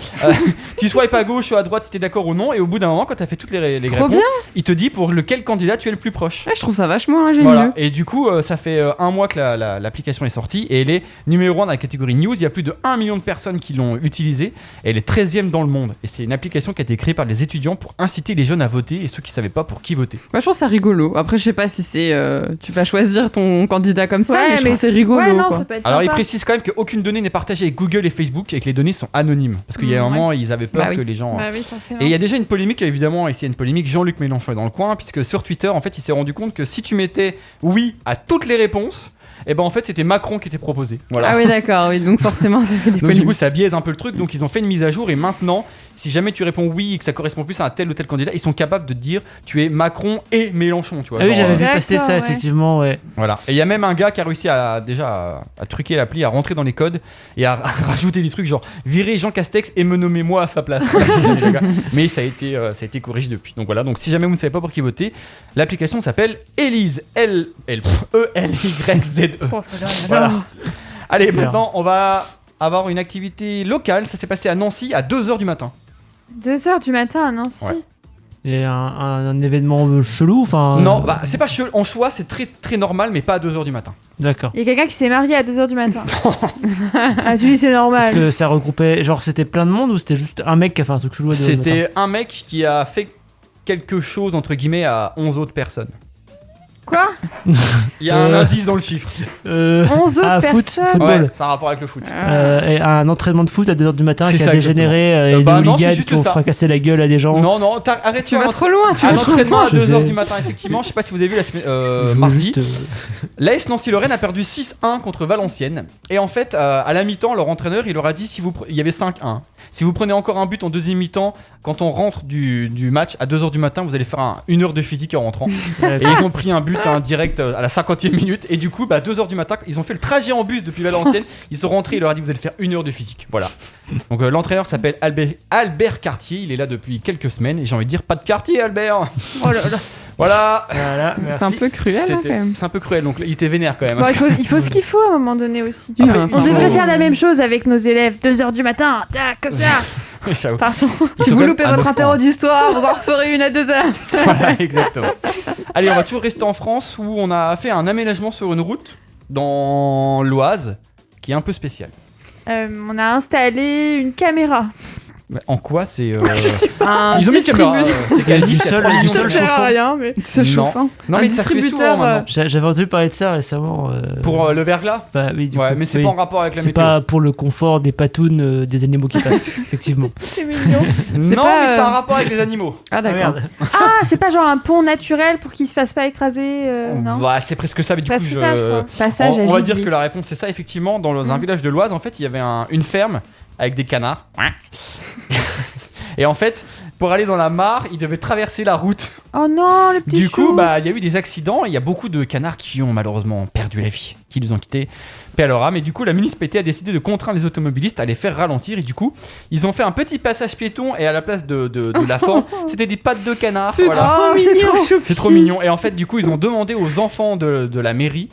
Tu swipes à gauche ou à droite si t'es d'accord ou non, et au bout d'un moment, quand t'as fait toutes les Trop réponses, bien. il te dit pour lequel candidat tu es le plus proche. Ouais, je trouve ça vachement ingénieux. Voilà, et du coup, ça fait un mois que l'application est sortie et elle est numéro 1 dans la catégorie news. Il y a plus de 1 million de personnes qui l'ont utilisée et elle est 13e dans le monde. Et c'est une application qui a été créée par les étudiants pour inciter les jeunes à voter et ceux qui savaient pas pour qui voter. Moi, je trouve ça rigolo. Après, je sais pas si c'est. Tu vas choisir ton candidat comme ça, mais je trouve que c'est rigolo. Ouais, non, quoi. ça peut être Alors, il sympa. précise quand même qu'aucune donnée n'est partagée avec Google et Facebook et que les données sont anonymes. Parce qu'il y a un Ouais. moment, ils avaient peur Bah oui. que les gens. Bah oui, forcément. Et il y a déjà une polémique, évidemment, ici il y a une polémique, Jean-Luc Mélenchon est dans le coin, puisque sur Twitter, en fait, il s'est rendu compte que si tu mettais oui à toutes les réponses, et ben en fait c'était Macron qui était proposé. Voilà. Ah oui, d'accord, oui, donc forcément, ça fait des Donc du polémiques. coup ça biaise un peu le truc, donc ils ont fait une mise à jour et maintenant si jamais tu réponds oui et que ça correspond plus à un tel ou tel candidat, ils sont capables de te dire tu es Macron et Mélenchon, tu vois. Ah oui, genre, j'avais vu D'accord, passer ça, ouais. effectivement, ouais. voilà. Et il y a même un gars qui a réussi à truquer l'appli, à rentrer dans les codes et à rajouter des trucs genre virer Jean Castex et me nommer moi à sa place. Mais ça a été corrigé depuis. Donc voilà, donc si jamais vous ne savez pas pour qui voter, l'application s'appelle Elise, E-L-Y-Z-E. Oh, Voilà. Allez, Super. maintenant on va avoir une activité locale, ça s'est passé à Nancy à 2h du matin. 2h du matin à Nancy. Ouais. Et un événement chelou, enfin. Non, bah c'est pas chelou, en choix c'est très très normal mais pas à 2h du matin. D'accord. Il y a quelqu'un qui s'est marié à 2h du matin. Ah, tu dis c'est Est-ce normal. que ça regroupait. Genre, c'était plein de monde ou c'était juste un mec qui a fait un truc chelou à 2h du matin? C'était un mec qui a fait quelque chose entre guillemets à 11 autres personnes. Quoi? Il y a un indice dans le chiffre. 11 autres Ah, personnes. football. Ouais, ça a un rapport avec le foot. Et un entraînement de foot à 2h du matin C'est qui a ça, dégénéré et des bah non, c'est hooligans juste qui ont ça. fracassé la gueule à des gens. Non, non, arrête Tu vas trop loin, tu À vas trop l'entraînement loin. à Je 2h sais. du matin, effectivement, je sais pas si vous avez vu la semaine, Je veux mardi, juste, l'AS Nancy-Lorraine a perdu 6-1 contre Valenciennes. Et en fait, à la mi-temps, leur entraîneur, il leur a dit, il y avait 5-1. Si vous prenez encore un but en deuxième mi-temps, quand on rentre du match à 2h du matin, vous allez faire 1 heure de physique en rentrant. Et ils ont pris un but direct à la 50e minute. Et du coup, 2h du matin, ils ont fait le trajet en bus depuis Valenciennes. Ils sont rentrés, il leur a dit, vous allez faire 1 heure de physique. Voilà. Donc l'entraîneur s'appelle Albert Cartier. Il est là depuis quelques semaines. Et j'ai envie de dire, pas de quartier, Albert. Oh là là. Voilà. Voilà, merci. C'est un peu cruel, hein, quand même. C'est un peu cruel. Donc il était vénère quand même. Bon, il faut ce qu'il faut à un moment donné aussi. Ah, Après, On il devrait faut- faire la même chose avec nos élèves. 2h du matin, tac, comme ça. Ciao. Pardon. Si vous loupez Un votre autre interro point. d'histoire, vous en referez une à 2h. Voilà, exactement. Allez, on va toujours rester en France où on a fait un aménagement sur une route dans l'Oise qui est un peu spécial. On a installé une caméra. Mais en quoi c'est Un Ils ont mis une caméra. distributeur. C'est qu'elle dit Du qu'il y a sol- 3 du millions sol de- Ça sert chauffant. à rien, mais. Se Non. chauffant. Non Un mais ça se fait souvent distributeur, maintenant. J'avais entendu parler de ça récemment. Pour le verglas. Bah oui, du Ouais, coup, mais c'est oui. pas en rapport avec la C'est météo. pas pour le confort des patounes des animaux qui passent, effectivement. C'est mignon. Non, pas, mais c'est un rapport avec les animaux. Ah, d'accord. Merde. Ah, c'est pas genre un pont naturel pour qu'il se fasse pas écraser, non? Bah, c'est presque ça, mais du coup, Presque ça, je crois. Passage à on va dire gibier. que la réponse c'est ça. Effectivement, dans un village de l'Oise, en fait, il y avait une ferme avec des canards. Et en fait, pour aller dans la mare, ils devaient traverser la route. Oh non, le petit Du chou. coup, il y a eu des accidents et il y a beaucoup de canards qui ont malheureusement perdu la vie, qui nous ont quittés. Paix à leur âme. Et du coup, la municipalité a décidé de contraindre les automobilistes à les faire ralentir. Et du coup, ils ont fait un petit passage piéton et à la place de la forme, c'était des pattes de canard. Voilà. Oh, c'est trop chou. C'est trop mignon. Et en fait, du coup, ils ont demandé aux enfants de la mairie,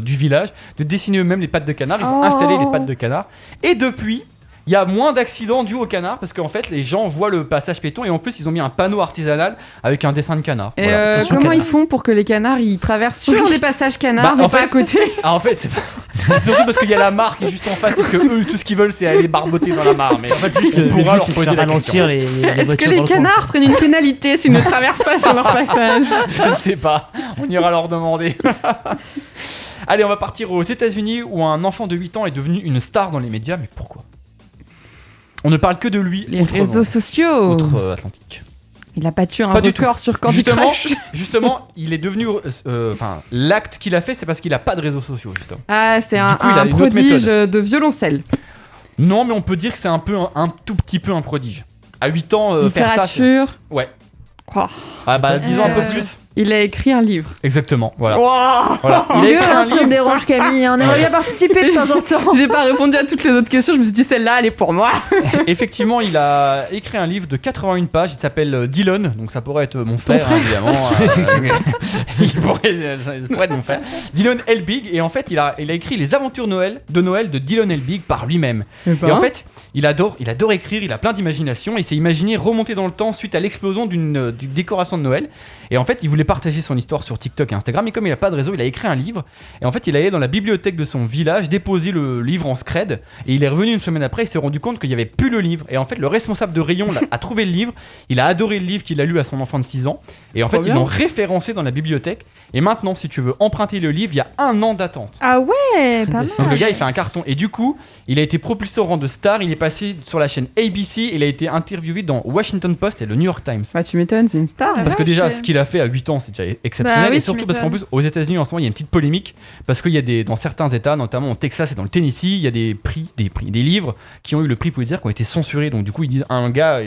du village, de dessiner eux-mêmes les pattes de canard. Ils ont Oh. installé les pattes de canard. Et depuis, il y a moins d'accidents dus au canard parce qu'en fait, les gens voient le passage piéton et en plus, ils ont mis un panneau artisanal avec un dessin de canard. Et Voilà. attention, comment canard. ils font pour que les canards ils traversent sur les passages canards Bah, mais en pas fait- à côté? Ah, en fait, c'est surtout parce qu'il y a la mare qui est juste en face et que eux, tout ce qu'ils veulent, c'est aller barboter dans la mare. Mais en fait, juste, Le on but, pourra leur c'est de poser faire la question. ralentir les Est-ce que voitures les dans le coin. canards prennent une pénalité s'ils ne traversent pas sur leur passage? Je ne sais pas. On ira leur demander. Allez, on va partir aux États-Unis où un enfant de 8 ans est devenu une star dans les médias. Mais pourquoi? On ne parle que de lui. Les réseaux sociaux. Outre-Atlantique. Il a battu un Pas du record sur Candy Justement, Crush. justement, il est devenu. L'acte qu'il a fait, c'est parce qu'il a pas de réseaux sociaux, justement. Ah, c'est Du un, coup, il a un une autre prodige méthode. de violoncelle. Non, mais on peut dire que c'est un tout petit peu un prodige. À 8 ans, faire ça. Littérature. Ouais. Oh. Ah bah, disons un peu Euh. plus. Il a écrit un livre. Exactement, voilà. Wow. Voilà. Il a Mieux, écrit un si on livre. dérange Camille, on aimerait bien participer de temps en temps. J'ai pas répondu à toutes les autres questions, je me suis dit celle-là, elle est pour moi. Effectivement, il a écrit un livre de 81 pages, il s'appelle Dylan, donc ça pourrait être mon frère, hein, évidemment. Il pourrait être mon frère. Dylan Helbig, et en fait, il a écrit les aventures de Noël de Dylan Helbig par lui-même. Et en fait, il adore écrire, il a plein d'imagination, et il s'est imaginé remonter dans le temps suite à l'explosion d'une décoration de Noël. Et en fait, il voulait partager son histoire sur TikTok et Instagram, mais comme il n'a pas de réseau, il a écrit un livre. Et en fait, il allait dans la bibliothèque de son village déposer le livre en scred, et il est revenu une semaine après, il s'est rendu compte qu'il n'y avait plus le livre. Et en fait, le responsable de rayon a trouvé le livre, il a adoré le livre qu'il a lu à son enfant de 6 ans, et en fait, ils l'ont référencé dans la bibliothèque. Et maintenant, si tu veux emprunter le livre, il y a 1 an d'attente. Ah ouais, pas mal. Donc le gars il fait un carton et du coup il a été propulsé au rang de star, il est passé sur la chaîne ABC, il a été interviewé dans Washington Post et le New York Times. Bah tu m'étonnes, c'est une star. Parce que déjà ce qu'il a fait à 8 ans c'est déjà exceptionnel, Bah oui, et tu surtout parce qu'en m'étonnes. plus aux États-Unis en ce moment il y a une petite polémique parce qu'il y a dans certains états, notamment au Texas et dans le Tennessee, il y a des livres qui ont eu le prix Pulitzer qui ont été censurés, donc du coup ils disent un gars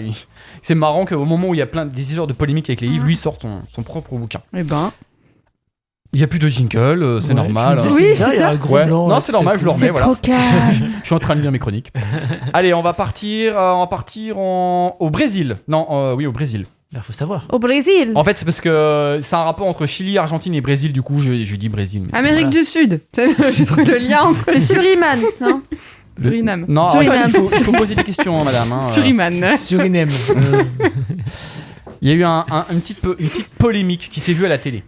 c'est marrant qu'au moment où il y a plein des histoires de polémiques avec les livres, lui sort son propre bouquin. Eh ben, Il n'y a plus de jingle, c'est Ouais, normal. je me disais, Oui, bizarre, c'est il y a ça. un gros Ouais. blanc, Non, là, c'est normal, je le remets, C'est voilà. trop calme. Je suis en train de lire mes chroniques. Allez, on va partir au Brésil. Non, oui, au Brésil. Il faut savoir. Au Brésil. En fait, c'est parce que c'est un rapport entre Chili, Argentine et Brésil. Du coup, je dis Brésil. mais c'est- Amérique du Sud. J'ai trouvé le lien entre Le Suriname, non Suriname. Non, Suriname. il faut poser des questions, madame. hein. Suriname. Suriname. Il y a eu une petite polémique qui s'est vue à la télé.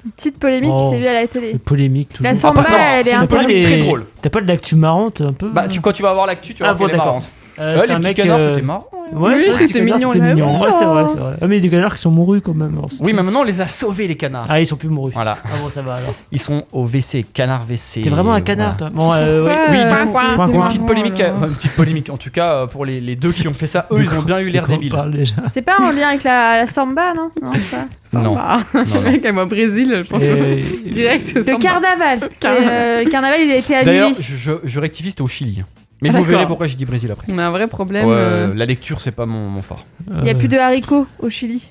Une petite polémique Oh. qui s'est vue à la télé. Polémique toujours. La samba, Ah, bah non, elle est c'est un une peu... polémique très drôle. T'as pas de l'actu marrante un peu Bah, quand tu vas voir l'actu, tu vas Ah, voir bon, qu'elle est d'accord. marrante. C'est Les un petits mec. canards, c'était marrant. Ouais, Oui, c'est vrai, c'était les canards, mignon, C'était ouais. mignon. Ouais, c'est vrai, c'est vrai. Ah, mais il y a des canards qui sont mourus quand même. alors c'est Oui, mais triste. maintenant, on les a sauvés, les canards. Ah, ils sont plus mourus. Voilà. Ah bon, ça va alors. Ils sont au WC, canard WC. T'es vraiment un canard, Voilà. toi. Bon, ouais. Oui, Ouais, du coup, c'était une une marrant, petite polémique, alors. enfin, une petite polémique. En tout cas, pour les deux qui ont fait ça, eux, ils ont bien eu l'air De quoi on débiles. parle déjà. C'est pas en lien avec la samba, non Non, c'est pas. Non. Samba. non. Mec, à moi, Brésil, je pense. Et- Direct. Le carnaval. Le carnaval, il a été D'ailleurs, annulé. je rectifie, c'était au Chili. Mais Ah, vous d'accord. verrez pourquoi j'ai dit Brésil après. On a un vrai problème. Ouais, la lecture, c'est pas mon fort. Il n'y a plus de haricots au Chili.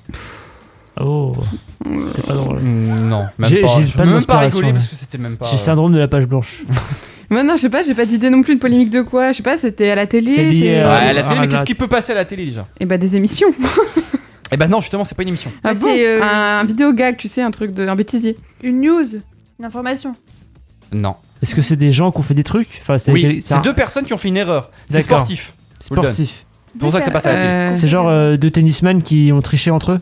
Oh, c'était pas drôle. Non, même J'ai- pas. j'ai Je pas peux même pas d'inspiration, rigoler ouais. parce que c'était même pas. J'ai le syndrome de la page blanche. Ouais, non, je sais pas, j'ai pas d'idée non plus de polémique de quoi. Je sais pas, c'était à la télé. C'est lié Ouais, à- à la télé, mais Ah, qu'est-ce qui peut passer à la télé déjà Et bah des émissions. Eh ben non, justement, c'est pas une émission. Ah Mais bon c'est, Un vidéo gag, tu sais, un truc un bêtisier. Une news, une information. Non. Est-ce que c'est des gens qui ont fait des trucs enfin, Oui, c'est c'est un- deux personnes qui ont fait une erreur. C'est D'accord. sportif. Je vous le donne. sportifs. C'est pour ça que ça passe à la télé. C'est genre deux tennisman qui ont triché entre eux.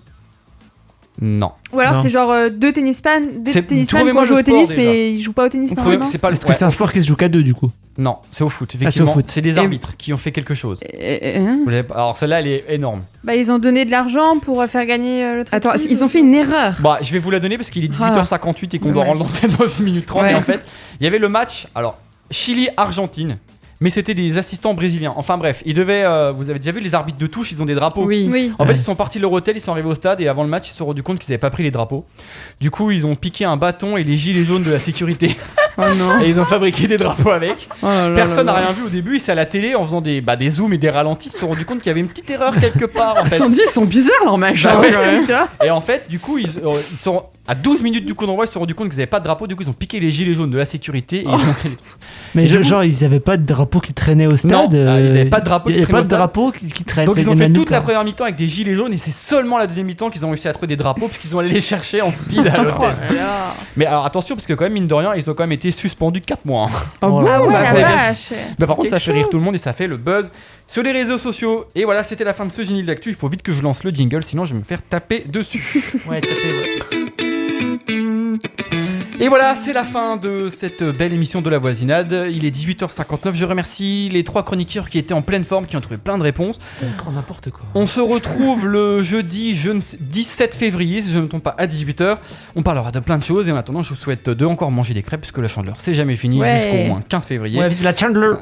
Non. Ou alors Non. c'est genre deux tennisman qui trouvez-moi ont joué le au tennis sport, mais ils jouent pas au tennis Trouvez- normalement. c'est pas le. Est-ce que c'est un sport qui se joue qu'à deux du coup Non, c'est au foot. Ah, c'est au Effectivement, foot. c'est des Et- arbitres qui ont fait quelque chose. Hein Vous l'avez pas- Alors celle-là, elle est énorme. Bah ils ont donné de l'argent pour faire gagner le truc. Attends, ils ont fait une erreur. Bah, je vais vous la donner parce qu'il est 18h58 et qu'on doit Ouais. rendre l'antenne dans 6 minutes 30. Ouais. Et en fait, il y avait le match, alors, Chili-Argentine, mais c'était des assistants brésiliens. Enfin bref, ils devaient. Vous avez déjà vu les arbitres de touche, ils ont des drapeaux. Oui. Oui. En fait, Ouais. ils sont partis de leur hôtel, ils sont arrivés au stade et avant le match, ils se sont rendus compte qu'ils n'avaient pas pris les drapeaux. Du coup, ils ont piqué un bâton et les gilets jaunes de la sécurité Oh non. et ils ont fabriqué des drapeaux avec. Oh là là Personne là n'a là. rien vu au début et c'est à la télé en faisant des zooms et des ralentis, ils se sont rendus compte qu'il y avait une petite erreur quelque part en Ils se fait. sont dit, ils sont bizarres leurs matchs. Bah ouais. quand même. Tu vois. Et en fait, du coup, ils sont à 12 minutes du coup d'envoi, ils se sont rendus compte qu'ils n'avaient pas de drapeau. Du coup, ils ont piqué les gilets jaunes de la sécurité et ils ont créé les trucs. Mais Et du coup- genre, ils avaient pas de drapeau qui traînait au stade. Non, ils avaient pas de drapeau Il qui y avait traînait pas au de stade. drapeau qui traîne. Donc c'est ils ont des fait manouks, toute la quoi. première mi-temps avec des gilets jaunes et c'est seulement la deuxième mi-temps qu'ils ont réussi à trouver des drapeaux puisqu'ils ont allé les chercher en speed à l'hôtel. Mais alors attention parce que quand même mine de rien ils ont quand même été suspendus 4 mois. hein. Oh Oh bon, là Ah ouais bah, la ouais. vache. Bah, par contre ça Quelque fait rire tout le monde et ça fait le buzz sur les réseaux sociaux. Et voilà, c'était la fin de ce génie d'actu. Il faut vite que je lance le jingle sinon je vais me faire taper dessus. Ouais, tapé, ouais. Et voilà, c'est la fin de cette belle émission de La Voisinade. Il est 18h59. Je remercie les 3 chroniqueurs qui étaient en pleine forme, qui ont trouvé plein de réponses. C'était encore n'importe quoi. On se retrouve le jeudi 17 février, si je ne me trompe pas, à 18h. On parlera de plein de choses et en attendant, je vous souhaite de encore manger des crêpes puisque la chandeleur, c'est jamais fini Ouais. jusqu'au moins 15 février. Ouais, vive la Chandler.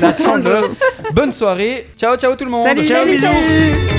La chandeleur. Bonne soirée. Ciao, ciao tout le monde. Salut, Ciao, salut, bisous. salut.